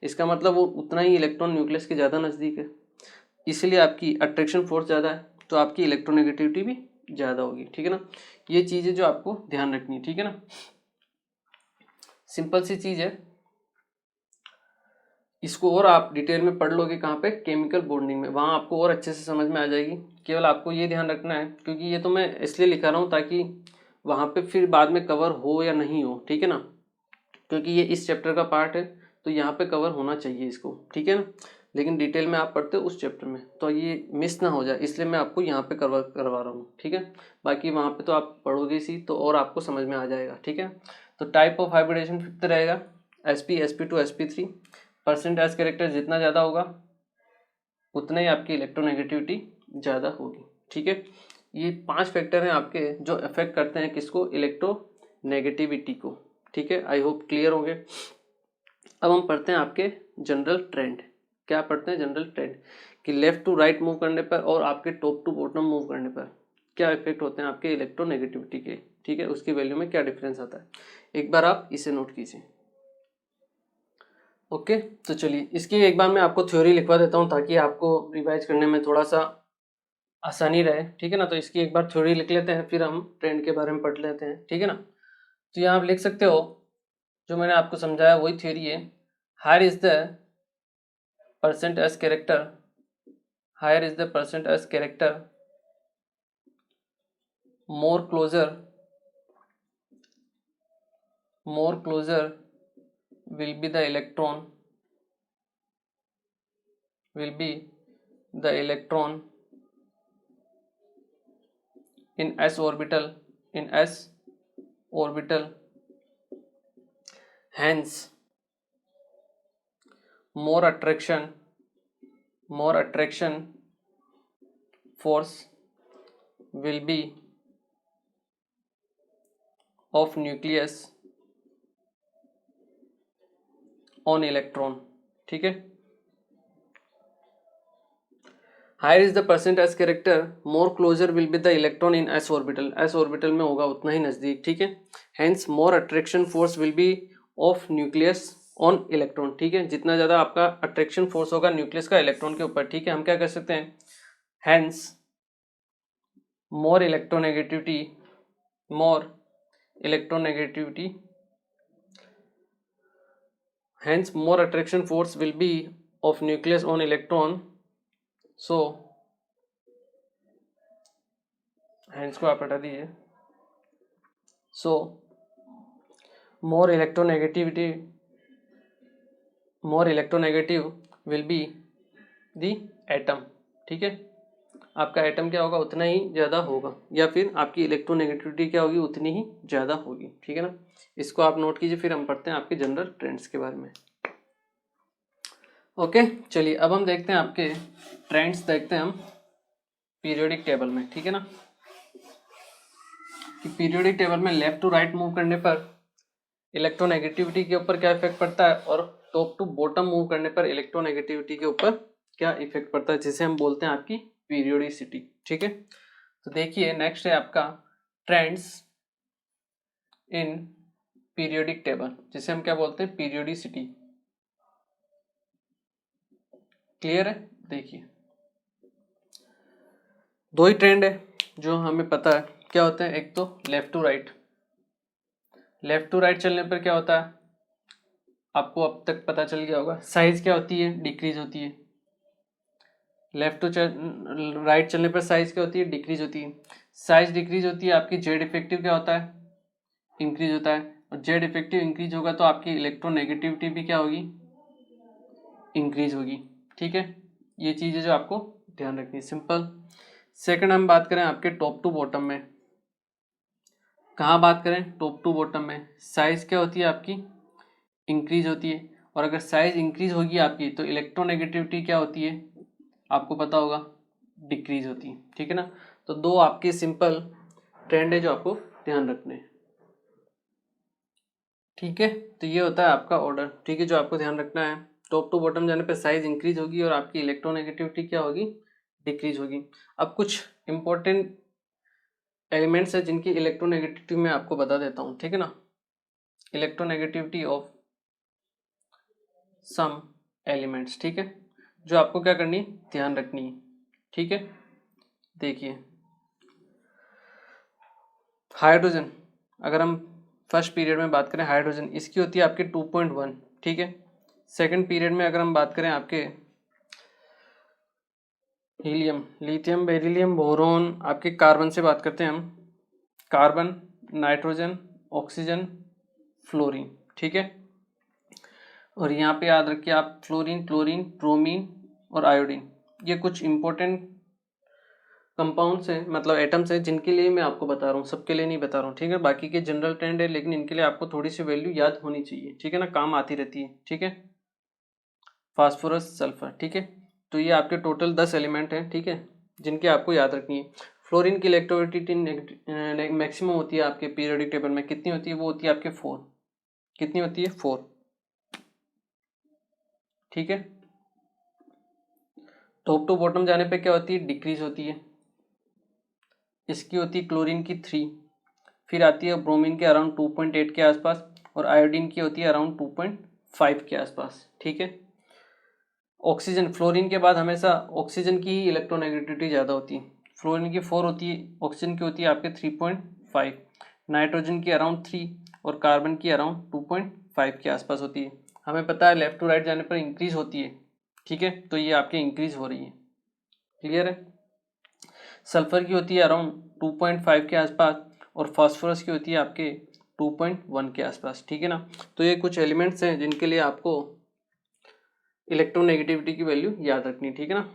इसका मतलब वो उतना ही इलेक्ट्रॉन न्यूक्लियस के ज़्यादा नज़दीक है, इसलिए आपकी अट्रैक्शन फोर्स ज़्यादा है, तो आपकी इलेक्ट्रोनेगेटिविटी भी ज़्यादा होगी। ठीक है ना, ये चीज़ें जो आपको ध्यान रखनी है। ठीक है ना, सिंपल सी चीज़ है, इसको और आप डिटेल में पढ़ लोगे कहाँ पे? केमिकल बॉन्डिंग में, वहाँ आपको और अच्छे से समझ में आ जाएगी। केवल आपको ये ध्यान रखना है, क्योंकि ये तो मैं इसलिए लिखा रहा हूँ ताकि वहाँ पे फिर बाद में कवर हो या नहीं हो। ठीक है ना, क्योंकि ये इस चैप्टर का पार्ट है तो यहाँ पे कवर होना चाहिए इसको। ठीक है ना, लेकिन डिटेल में आप पढ़ते हो उस चैप्टर में, तो ये मिस ना हो जाए, इसलिए मैं आपको यहाँ पे करवा रहा हूँ। ठीक है, बाकी वहाँ पे तो आप पढ़ोगे इसी तो और आपको समझ में आ जाएगा। ठीक है, तो टाइप ऑफ हाइब्रिडेशन फिफ्थ रहेगा SP, SP2, SP3। %S character जितना ज़्यादा होगा उतना ही आपकी इलेक्ट्रोनेगेटिविटी ज़्यादा होगी। ठीक है, ये 5 फैक्टर हैं आपके जो अफेक्ट करते हैं किसको? इलेक्ट्रोनेगेटिविटी को। ठीक है, आई होप क्लियर होंगे। अब हम पढ़ते हैं आपके जनरल ट्रेंड। क्या पढ़ते हैं? जनरल ट्रेंड, कि लेफ्ट टू राइट मूव करने पर और आपके टॉप टू बॉटम मूव करने पर क्या इफेक्ट होते हैं आपके इलेक्ट्रोनेगेटिविटी के। ठीक है, उसकी वैल्यू में क्या डिफरेंस आता है, एक बार आप इसे नोट कीजिए। ओके, तो चलिए इसकी एक बार मैं आपको थ्योरी लिखवा देता हूँ ताकि आपको रिवाइज करने में थोड़ा सा आसानी रहे, ठीक है ना। तो इसकी एक बार थ्योरी लिख लेते हैं, फिर हम ट्रेंड के बारे में पढ़ लेते हैं, ठीक है ना। तो यहाँ आप लिख सकते हो, जो मैंने आपको समझाया वही थ्योरी है। Higher is the percent S character, higher is the percent S character, more closer will be the electron, in s orbital, hence more attraction force will be of nucleus on electron, ठीक है। Higher is the percent S character, more closer will be the electron in S orbital, S orbital में होगा उतना ही नजदीक, ठीक है। Hence more attraction force will be of nucleus on electron, ठीक है। जितना ज्यादा आपका अट्रैक्शन फोर्स होगा न्यूक्लियस का इलेक्ट्रॉन के ऊपर, ठीक है। हम क्या कर सकते हैं, hence more electronegativity hence more attraction force will be of nucleus on electron, so hence को आप हटा दीजिए, so more electronegative will be the atom, ठीक है। आपका एटम क्या होगा, उतना ही ज्यादा होगा, या फिर आपकी इलेक्ट्रोनेगेटिविटी क्या होगी, उतनी ही ज्यादा होगी, ठीक है ना। इसको आप नोट कीजिए, फिर हम पढ़ते हैं आपके जनरल ट्रेंड्स के बारे में। ओके, चलिए अब हम देखते हैं आपके ट्रेंड्स, देखते हैं हम पीरियोडिक टेबल में, ठीक है ना। कि पीरियोडिक टेबल में लेफ्ट टू राइट मूव करने पर इलेक्ट्रोनेगेटिविटी के ऊपर क्या इफेक्ट पड़ता है, और टॉप टू बॉटम मूव करने पर इलेक्ट्रोनेगेटिविटी के ऊपर क्या इफेक्ट पड़ता है, जिसे हम बोलते हैं आपकी पीरियोडिसिटी, ठीक है। तो देखिए नेक्स्ट है आपका ट्रेंड्स इन पीरियोडिक टेबल, जिसे हम क्या बोलते हैं, पीरियोडिसिटी। क्लियर है, देखिए दो ही ट्रेंड है जो हमें पता है क्या होते हैं। एक तो left to right, left to right चलने पर क्या होता है, आपको अब तक पता चल गया होगा, साइज क्या होती है, डिक्रीज होती है। लेफ्ट टू राइट चलने पर साइज क्या होती है, डिक्रीज होती है। साइज डिक्रीज होती है, आपकी जेड इफेक्टिव क्या होता है, इंक्रीज होता है। और जेड इफेक्टिव इंक्रीज होगा तो आपकी इलेक्ट्रोनेगेटिविटी भी क्या होगी, इंक्रीज होगी, ठीक है। ये चीजें जो आपको ध्यान रखनी है, सिंपल। सेकंड हम बात करें आपके टॉप टू बॉटम में, कहाँ बात करें, टॉप टू बॉटम में साइज क्या होती है आपकी, इंक्रीज होती है। और अगर साइज इंक्रीज होगी आपकी तो इलेक्ट्रोनेगेटिविटी क्या होती है, आपको पता होगा, डिक्रीज होती है, ठीक है ना। तो दो आपके सिंपल ट्रेंड है जो आपको ध्यान रखने हैं, ठीक है। तो ये होता है आपका ऑर्डर, ठीक है, जो आपको ध्यान रखना है। टॉप टू बॉटम जाने पे साइज इंक्रीज होगी और आपकी इलेक्ट्रोनेगेटिविटी क्या होगी, डिक्रीज होगी। अब कुछ इंपॉर्टेंट एलिमेंट्स है जिनकी इलेक्ट्रोनेगेटिविटी मैं आपको बता देता हूँ, ठीक है ना। इलेक्ट्रोनेगेटिविटी ऑफ सम एलिमेंट्स, ठीक है, जो आपको क्या करनी, ध्यान रखनी है, ठीक है। देखिए हाइड्रोजन, अगर हम फर्स्ट पीरियड में बात करें हाइड्रोजन, इसकी होती है आपके 2.1, ठीक है। सेकंड पीरियड में अगर हम बात करें आपके हीलियम, लिथियम, बेरिलियम, बोरोन, आपके कार्बन से बात करते हैं हम, कार्बन, नाइट्रोजन, ऑक्सीजन, फ्लोरीन, ठीक है। और यहाँ पे याद रखिए आप फ्लोरीन, क्लोरीन, ब्रोमीन और आयोडीन, ये कुछ इंपॉर्टेंट कंपाउंड्स हैं, मतलब एटम्स हैं, जिनके लिए मैं आपको बता रहा हूँ, सबके लिए नहीं बता रहा हूँ, ठीक है। बाकी के जनरल ट्रेंड है, लेकिन इनके लिए आपको थोड़ी सी वैल्यू याद होनी चाहिए, ठीक है ना, काम आती रहती है, ठीक है। फास्फोरस, सल्फर, ठीक है। तो ये आपके टोटल 10 एलिमेंट हैं, ठीक है, जिनके आपको याद रखनी है। फ्लोरीन की इलेक्ट्रोनेगेटिविटी मैक्सिमम होती है आपके पीरियोडिक टेबल में, कितनी होती है, वो होती है आपके 4, कितनी होती है, 4, ठीक है। टॉप टू बॉटम जाने पे क्या होती है, डिक्रीज होती है। इसकी होती है क्लोरीन की 3, फिर आती है ब्रोमीन के अराउंड 2.8 के आसपास, और आयोडीन की होती है अराउंड 2.5, 5 के आसपास, ठीक है। ऑक्सीजन, फ्लोरीन के बाद हमेशा ऑक्सीजन की ही इलेक्ट्रोनेगेटिविटी ज़्यादा होती है। फ्लोरीन की 4 होती है, ऑक्सीजन की होती है आपके 3.5, नाइट्रोजन की अराउंड 3 और कार्बन की अराउंड 2.5 के आसपास होती है। हमें पता है लेफ्ट टू राइट जाने पर इंक्रीज होती है, ठीक है, तो ये आपकी इंक्रीज हो रही है, क्लियर है। सल्फर की होती है अराउंड 2.5 के आसपास और फास्फोरस की होती है आपके 2.1 के आसपास, ठीक है ना। तो ये कुछ एलिमेंट्स हैं जिनके लिए आपको इलेक्ट्रोनेगेटिविटी की वैल्यू याद रखनी, ठीक है ना।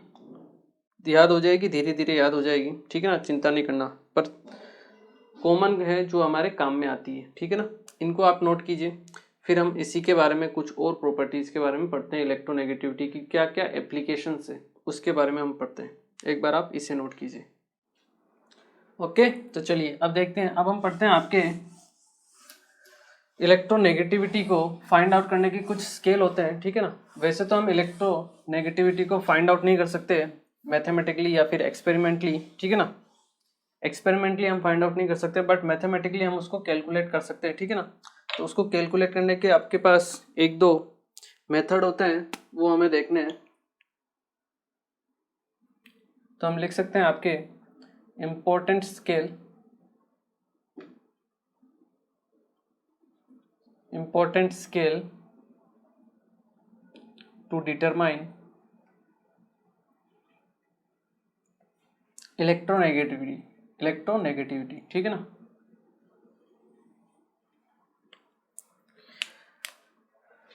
याद हो जाएगी, धीरे धीरे याद हो जाएगी, ठीक है ना, चिंता नहीं करना, पर कॉमन है जो हमारे काम में आती है, ठीक है ना। इनको आप नोट कीजिए, फिर हम इसी के बारे में कुछ और प्रॉपर्टीज के बारे में पढ़ते हैं। इलेक्ट्रोनेगेटिविटी की क्या क्या एप्लीकेशंस है उसके बारे में हम पढ़ते हैं। एक बार आप इसे नोट कीजिए। ओके, तो चलिए अब देखते हैं। अब हम पढ़ते हैं आपके इलेक्ट्रोनेगेटिविटी को फाइंड आउट करने के कुछ स्केल होते हैं, ठीक है ना। वैसे तो हम इलेक्ट्रोनेगेटिविटी को फाइंड आउट नहीं कर सकते मैथमेटिकली या फिर एक्सपेरिमेंटली, ठीक है ना। एक्सपेरिमेंटली हम फाइंड आउट नहीं कर सकते, बट मैथमेटिकली हम उसको कैलकुलेट कर सकते हैं, ठीक है ना। तो उसको कैलकुलेट करने के आपके पास एक दो मेथड होते हैं, वो हमें देखने हैं। तो हम लिख सकते हैं आपके important scale, to determine electronegativity, ठीक है ना।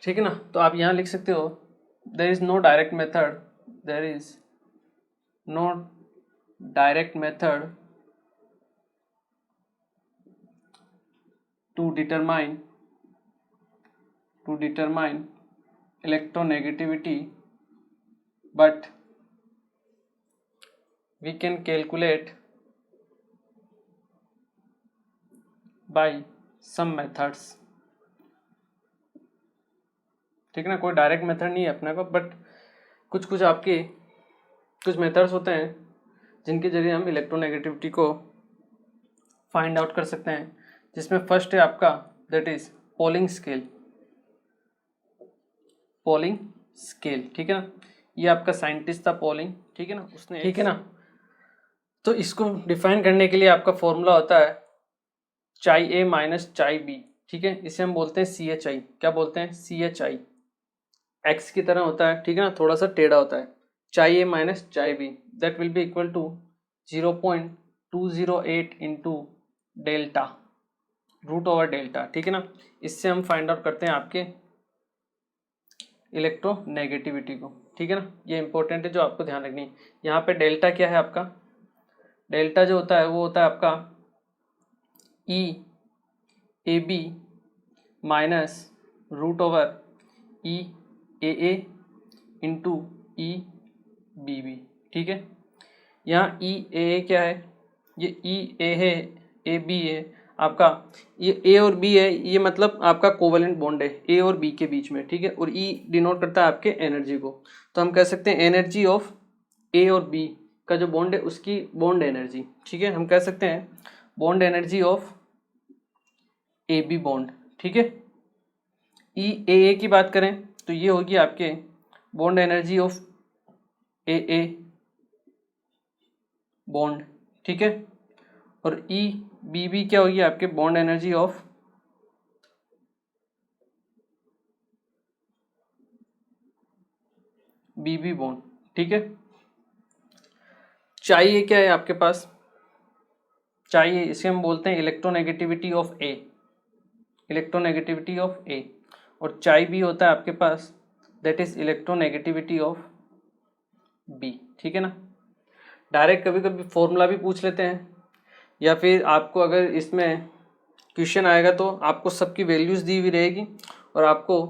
ठीक है ना, तो आप यहां लिख सकते हो there is no direct method to determine electronegativity, but we can calculate by some methods, ठीक है ना। कोई डायरेक्ट मेथड नहीं है अपने को, बट कुछ आपके कुछ मेथड्स होते हैं जिनके जरिए हम इलेक्ट्रोनेगेटिविटी को फाइंड आउट कर सकते हैं। जिसमें फर्स्ट है आपका दैट इज पोलिंग स्केल, ठीक है ना। ये आपका साइंटिस्ट था पोलिंग, ठीक है ना, उसने, ठीक है ना। तो इसको डिफाइन करने के लिए आपका फॉर्मूला होता है chi A minus chi B, ठीक है। इसे हम बोलते हैं CHI। क्या बोलते हैं? CHI। एक्स की तरह होता है, ठीक है ना, थोड़ा सा टेढ़ा होता है। Chi A minus chi B that will be equal to 0.208 into delta, root over delta, ठीक है ना। इससे हम फाइंड आउट करते हैं आपके इलेक्ट्रोनेगेटिविटी को, ठीक है ना। ये इंपॉर्टेंट है, जो आपको ध्यान रखनी है। यहाँ पे डेल्टा क्या है आपका? डेल्टा जो होता है वो होता है आपका EAB minus root over EAA into EBB, ठीक है। यहाँ EAA क्या है? ये EA है, AB है आपका, ये A और B है, ये मतलब आपका कोवेलेंट बॉन्ड है A और B के बीच में, ठीक है। और E डिनोट करता है आपके एनर्जी को। तो हम कह सकते हैं एनर्जी ऑफ A और B का जो बॉन्ड है उसकी बॉन्ड एनर्जी, ठीक है। हम कह सकते हैं bond energy of AB bond, ठीक है। EAA की बात करें तो ये होगी आपके bond energy of AA bond, ठीक है। और EBB क्या होगी? आपके bond energy of BB bond, ठीक है। चाहिए क्या है आपके पास? चाहिए, इसे हम बोलते हैं इलेक्ट्रोनेगेटिविटी ऑफ A, और चाई बी होता है आपके पास that is electronegativity of B, ठीक है ना। डायरेक्ट कभी कभी फॉर्मूला भी पूछ लेते हैं, या फिर आपको अगर इसमें क्वेश्चन आएगा तो आपको सबकी वैल्यूज दी हुई रहेगी और आपको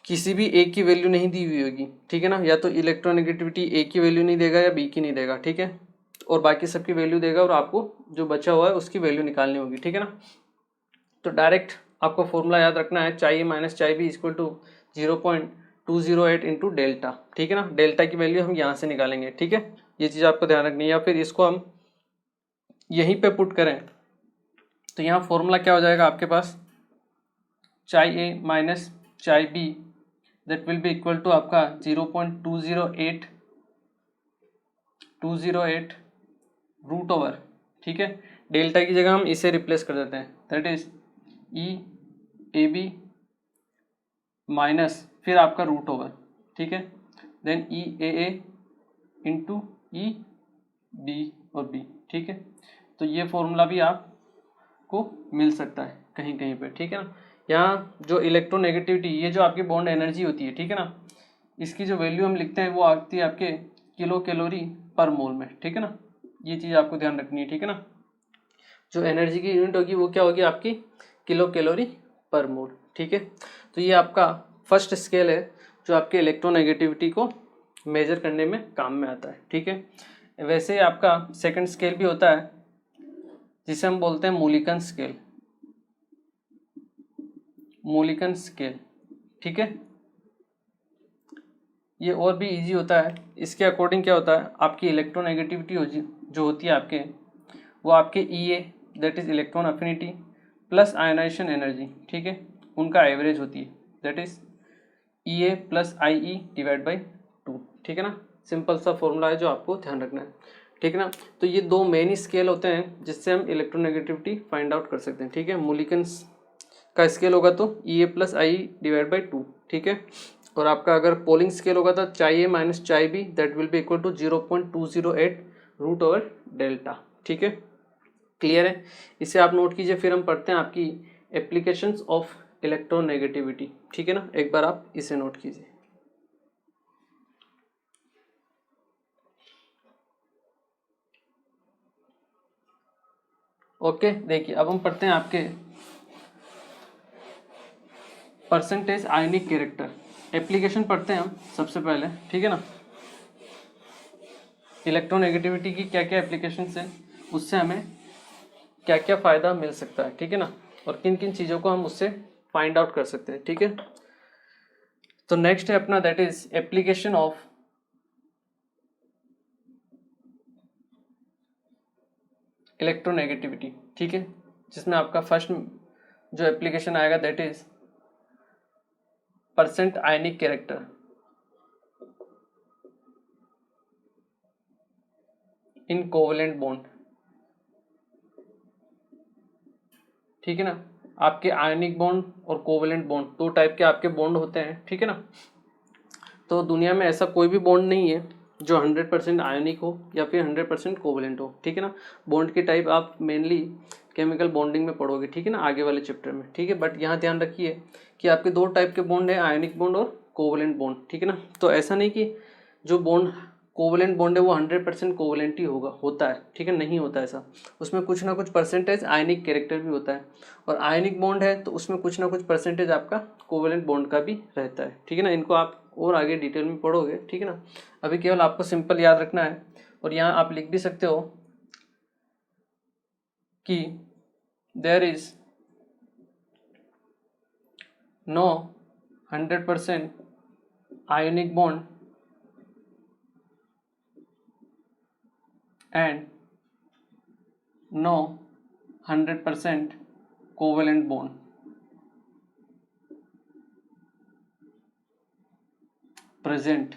किसी भी एक की वैल्यू नहीं दी हुई होगी, ठीक है ना। या तो इलेक्ट्रोनेगेटिविटी A की वैल्यू नहीं देगा या B की नहीं देगा, ठीक है, और बाकी सबकी वैल्यू देगा और आपको जो बचा हुआ है उसकी वैल्यू निकालनी होगी, ठीक है ना। तो डायरेक्ट आपको फॉर्मूला याद रखना है chi A minus chi B equal to 0.208 into delta, ठीक है ना। डेल्टा की वैल्यू हम यहाँ से निकालेंगे, ठीक है। ये चीज़ आपको ध्यान रखनी है। या फिर इसको हम यहीं पे पुट करें तो यहाँ फॉर्मूला क्या हो जाएगा आपके पास? Chi A minus chi B that will be equal to आपका 0.208 रूट ओवर, ठीक है। डेल्टा की जगह हम इसे रिप्लेस कर देते हैं, that is E A B minus फिर आपका रूट ओवर, ठीक है, then E A into E B और बी, ठीक है। तो ये फॉर्मूला भी आपको मिल सकता है कहीं कहीं पे, ठीक है ना। यहाँ जो इलेक्ट्रोनेगेटिविटी, ये जो आपकी बॉन्ड एनर्जी होती है, ठीक है ना, इसकी जो वैल्यू हम लिखते हैं वो आती है आपके किलो कैलोरी पर मोल में, ठीक है ना। ये चीज़ आपको ध्यान रखनी है, ठीक है ना। जो एनर्जी की यूनिट होगी वो क्या होगी आपकी किलो कैलोरी पर मोल, ठीक है। तो ये आपका फर्स्ट स्केल है जो आपके इलेक्ट्रोनेगेटिविटी को मेजर करने में काम में आता है, ठीक है। वैसे आपका सेकंड स्केल भी होता है जिसे हम बोलते हैं मूलिकन स्केल, मूलिकन स्केल, ठीक है। ये और भी इजी होता है। इसके अकॉर्डिंग क्या होता है, आपकी इलेक्ट्रोनेगेटिविटी जो होती है आपके, वो आपके E A that is electron affinity plus ionization energy, ठीक है, उनका एवरेज होती है, that is E A plus I E divide by 2, ठीक है ना। सिंपल सा फॉर्मूला है जो आपको ध्यान रखना है, ठीक है ना। तो ये दो मेन स्केल होते हैं जिससे हम इलेक्ट्रोनेगेटिविटी फाइंड आउट कर सकते हैं, ठीक है। मूलिकन का स्केल होगा तो ई A plus I divide by 2, ठीक है। और आपका अगर पोलिंग स्केल होगा तो chi A minus chi B that will be equal to 0.208 root over delta, ठीक है। क्लियर है, इसे आप नोट कीजिए। फिर हम पढ़ते हैं आपकी एप्लीकेशंस ऑफ इलेक्ट्रोनेगेटिविटी, ठीक है ना। एक बार आप इसे नोट कीजिए। ओके, देखिए अब हम पढ़ते हैं आपके परसेंटेज आयनिक कैरेक्टर। एप्लीकेशन पढ़ते हैं हम सबसे पहले, ठीक है ना। इलेक्ट्रोनेगेटिविटी की क्या क्या एप्लीकेशंस हैं, उससे हमें क्या क्या फ़ायदा मिल सकता है, ठीक है ना, और किन किन चीज़ों को हम उससे फाइंड आउट कर सकते हैं, ठीक है। तो नेक्स्ट है अपना that is application of electronegativity, ठीक है, जिसमें आपका फर्स्ट जो एप्लीकेशन आएगा that is percent ionic character in covalent bond, ठीक है ना। आपके आयनिक बॉन्ड और कोवेलेंट बॉन्ड दो टाइप के आपके बॉन्ड होते हैं, ठीक है ना। तो दुनिया में ऐसा कोई भी बॉन्ड नहीं है जो 100% आयनिक हो या फिर 100% कोवेलेंट हो, ठीक है ना। बॉन्ड के टाइप आप मेनली केमिकल बॉन्डिंग में पढ़ोगे, ठीक है ना, आगे वाले चैप्टर में, ठीक है। बट यहाँ ध्यान रखिए कि आपके दो टाइप के बॉन्ड है, आयनिक बॉन्ड और कोवेलेंट बॉन्ड, ठीक है ना। तो ऐसा नहीं कि जो बॉन्ड कोवेलेंट बॉन्ड है वो 100% कोवेलेंट ही होता है, ठीक है, नहीं होता ऐसा। उसमें कुछ ना कुछ परसेंटेज आयनिक कैरेक्टर भी होता है, और आयनिक बॉन्ड है तो उसमें कुछ ना कुछ परसेंटेज आपका कोवेलेंट बॉन्ड का भी रहता है, ठीक है ना। इनको आप और आगे डिटेल में पढ़ोगे, ठीक है ना। अभी केवल आपको सिंपल याद रखना है, और यहाँ आप लिख भी सकते हो कि there is no 100% ionic bond and no 100% covalent bond. Present.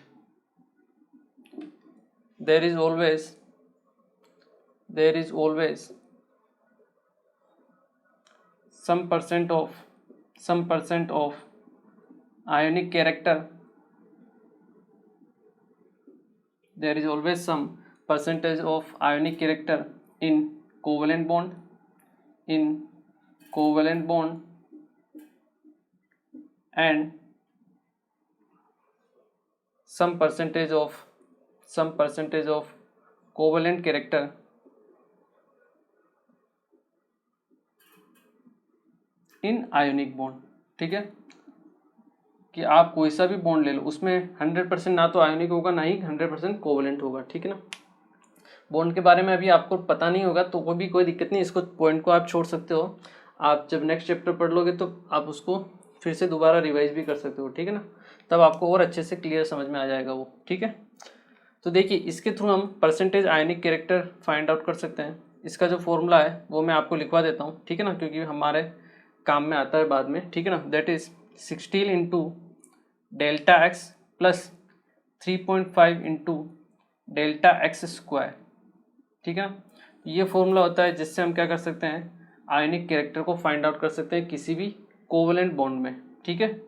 There is always some percent of ionic character. There is always some percentage of ionic character in covalent bond, and some percentage of covalent character in ionic bond, ठीक है। कि आप कोई सा भी bond ले लो उसमें 100% ना तो आयोनिक होगा ना ही 100% कोवेलेंट होगा, ठीक है ना। बॉन्ड के बारे में अभी आपको पता नहीं होगा तो कोई दिक्कत नहीं, इसको पॉइंट को आप छोड़ सकते हो। आप जब नेक्स्ट चैप्टर पढ़ लोगे तो आप उसको फिर से दोबारा रिवाइज भी कर सकते हो, ठीक है ना, तब आपको और अच्छे से क्लियर समझ में आ जाएगा वो, ठीक है। तो देखिए इसके थ्रू हम परसेंटेज आयनिक कैरेक्टर फाइंड आउट कर सकते हैं। इसका जो फॉर्मूला है वो मैं आपको लिखवा देता हूँ, ठीक है ना, क्योंकि हमारे काम में आता है बाद में, ठीक है ना। That is 16 into delta x plus 3.5 into delta x square, ठीक है ना। ये फॉर्मूला होता है जिससे हम क्या कर सकते हैं, आयनिक कैरेक्टर को फाइंड आउट कर सकते हैं किसी भी कोवेलेंट बॉन्ड में, ठीक है।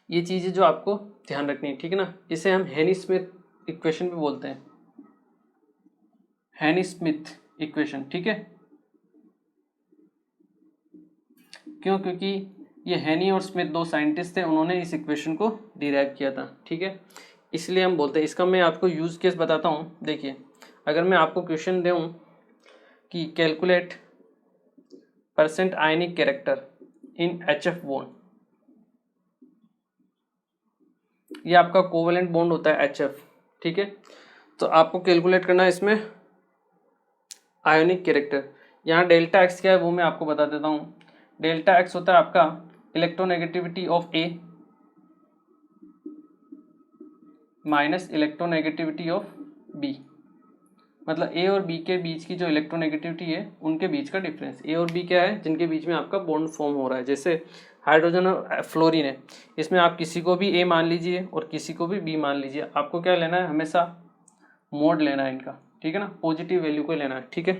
ये चीज़ें जो आपको ध्यान रखनी है, ठीक है ना। इसे हम हेनी स्मिथ इक्वेशन भी बोलते हैं, हेनी स्मिथ इक्वेशन, ठीक है। क्यों? क्योंकि ये हेनी और स्मिथ दो साइंटिस्ट थे, उन्होंने इस इक्वेशन को डिराइव किया था, ठीक है। इसलिए हम बोलते हैं। इसका मैं आपको यूज केस बताता हूँ। देखिए, अगर मैं आपको क्वेश्चन दूँ कि calculate percent ionic character in HF bond, ये आपका कोवेलेंट बॉन्ड होता है HF, ठीक है। तो आपको कैलकुलेट करना है इसमें आयोनिक कैरेक्टर। यहाँ डेल्टा एक्स क्या है वो मैं आपको बता देता हूँ। डेल्टा एक्स होता है आपका electronegativity of A minus electronegativity of B, मतलब ए और बी के बीच की जो इलेक्ट्रोनेगेटिविटी है उनके बीच का डिफरेंस। ए और बी क्या है, जिनके बीच में आपका बॉन्ड फॉर्म हो रहा है। जैसे हाइड्रोजन और फ्लोरीन है, इसमें आप किसी को भी ए मान लीजिए और किसी को भी बी मान लीजिए। आपको क्या लेना है, हमेशा मोड लेना है इनका, ठीक है ना, पॉजिटिव वैल्यू को लेना है, ठीक है।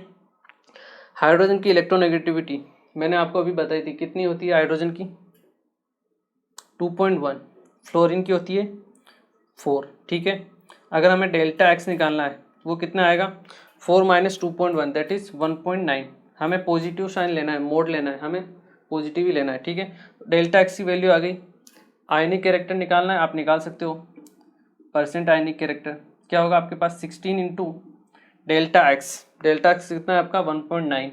हाइड्रोजन की इलेक्ट्रोनेगेटिविटी मैंने आपको अभी बताई थी, कितनी होती है हाइड्रोजन की, 2.1, फ्लोरीन की होती है 4, ठीक है। अगर हमें डेल्टा एक्स निकालना है वो कितना आएगा, 4 माइनस 2.1 दैट इज 1.9। हमें पॉजिटिव साइन लेना है, मोड लेना है, हमें पॉजिटिव ही लेना है, ठीक है। डेल्टा एक्स की वैल्यू आ गई। आयनिक कैरेक्टर निकालना है, आप निकाल सकते हो। परसेंट आयनिक कैरेक्टर क्या होगा आपके पास, 16 इंटू डेल्टा एक्स कितना है आपका 1.9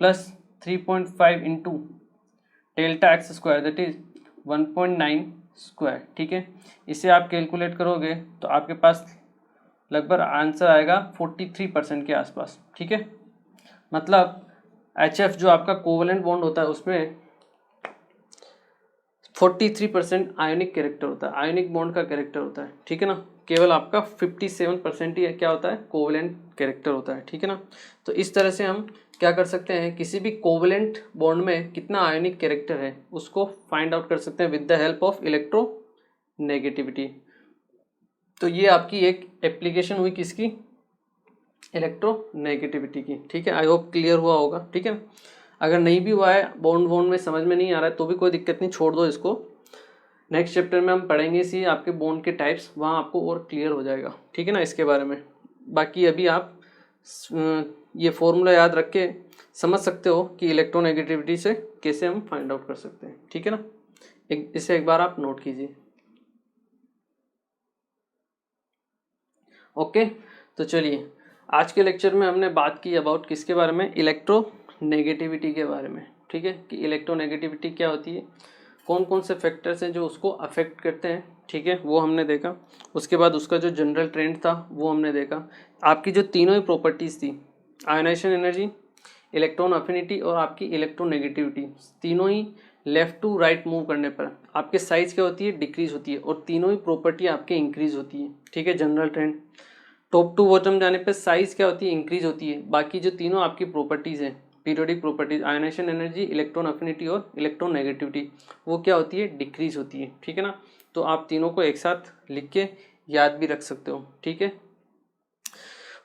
plus 3.5 into delta x square that is 1.9 square, ठीक है। इसे आप कैलकुलेट करोगे तो आपके पास लगभग आंसर आएगा 43% के आसपास, ठीक है। मतलब HF जो आपका कोवेलेंट बॉन्ड होता है उसमें 43% आयोनिक कैरेक्टर होता है, आयोनिक बॉन्ड का कैरेक्टर होता है, ठीक है ना। केवल आपका 57% ही क्या होता है, कोवेलेंट कैरेक्टर होता है, ठीक है ना। तो इस तरह से हम क्या कर सकते हैं, किसी भी कोवेलेंट बॉन्ड में कितना आयोनिक कैरेक्टर है उसको फाइंड आउट कर सकते हैं with the help of electronegativity. तो ये आपकी एक एप्लीकेशन हुई किसकी, इलेक्ट्रोनेगेटिविटी की, ठीक है। आई होप क्लियर हुआ होगा, ठीक है ना। अगर नहीं भी हुआ है, बॉन्ड में समझ में नहीं आ रहा है तो भी कोई दिक्कत नहीं, छोड़ दो इसको। नेक्स्ट चैप्टर में हम पढ़ेंगे इसी आपके बॉन्ड के टाइप्स, वहाँ आपको और क्लियर हो जाएगा, ठीक है ना, इसके बारे में। बाकी अभी आप ये फॉर्मूला याद रख के समझ सकते हो कि इलेक्ट्रोनेगेटिविटी से कैसे हम फाइंड आउट कर सकते हैं, ठीक है ना। इसे एक बार आप नोट कीजिए। ओके, तो चलिए आज के लेक्चर में हमने बात की अबाउट किसके बारे में, इलेक्ट्रोनेगेटिविटी के बारे में, ठीक है। कि इलेक्ट्रोनेगेटिविटी क्या होती है, कौन कौन से फैक्टर्स हैं जो उसको अफेक्ट करते हैं, ठीक है, वो हमने देखा। उसके बाद उसका जो जनरल ट्रेंड था वो हमने देखा। आपकी जो तीनों ही प्रॉपर्टीज़ थी, आयोनाइजेशन एनर्जी, इलेक्ट्रॉन अफिनिटी और आपकी इलेक्ट्रोनेगेटिविटी, तीनों ही लेफ्ट टू राइट मूव करने पर आपके साइज क्या होती है, डिक्रीज होती है, और तीनों ही प्रॉपर्टी आपके इंक्रीज होती है, ठीक है। General trend top to bottom जाने पर साइज क्या होती है, इंक्रीज होती है। बाकी जो तीनों आपकी प्रॉपर्टीज़ हैं, periodic properties, ionization energy, electron affinity और इलेक्ट्रोनेगेटिविटी, वो क्या होती है, डिक्रीज होती है, ठीक है ना। तो आप तीनों को एक साथ लिख के याद भी रख सकते हो, ठीक है।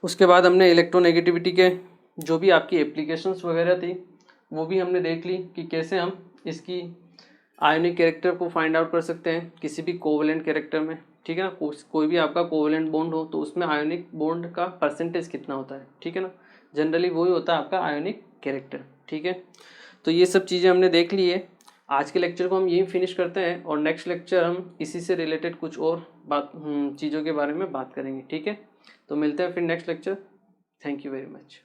उसके बाद हमने इलेक्ट्रोनेगेटिविटी के जो भी आपकी एप्लीकेशंस वगैरह थी वो भी हमने देख ली कि कैसे हम इसकी आयोनिक कैरेक्टर को फाइंड आउट कर सकते हैं किसी भी कोवेलेंट कैरेक्टर में, ठीक है ना। कोई भी आपका कोवेलेंट बॉन्ड हो तो उसमें आयोनिक बॉन्ड का परसेंटेज कितना होता है, ठीक है ना। जनरली वही होता है आपका आयोनिक कैरेक्टर, ठीक है। तो ये सब चीज़ें हमने देख ली है। आज के लेक्चर को हम यही फिनिश करते हैं और नेक्स्ट लेक्चर हम इसी से रिलेटेड कुछ और चीज़ों के बारे में बात करेंगे, ठीक है। तो मिलते हैं फिर next lecture. Thank you very much.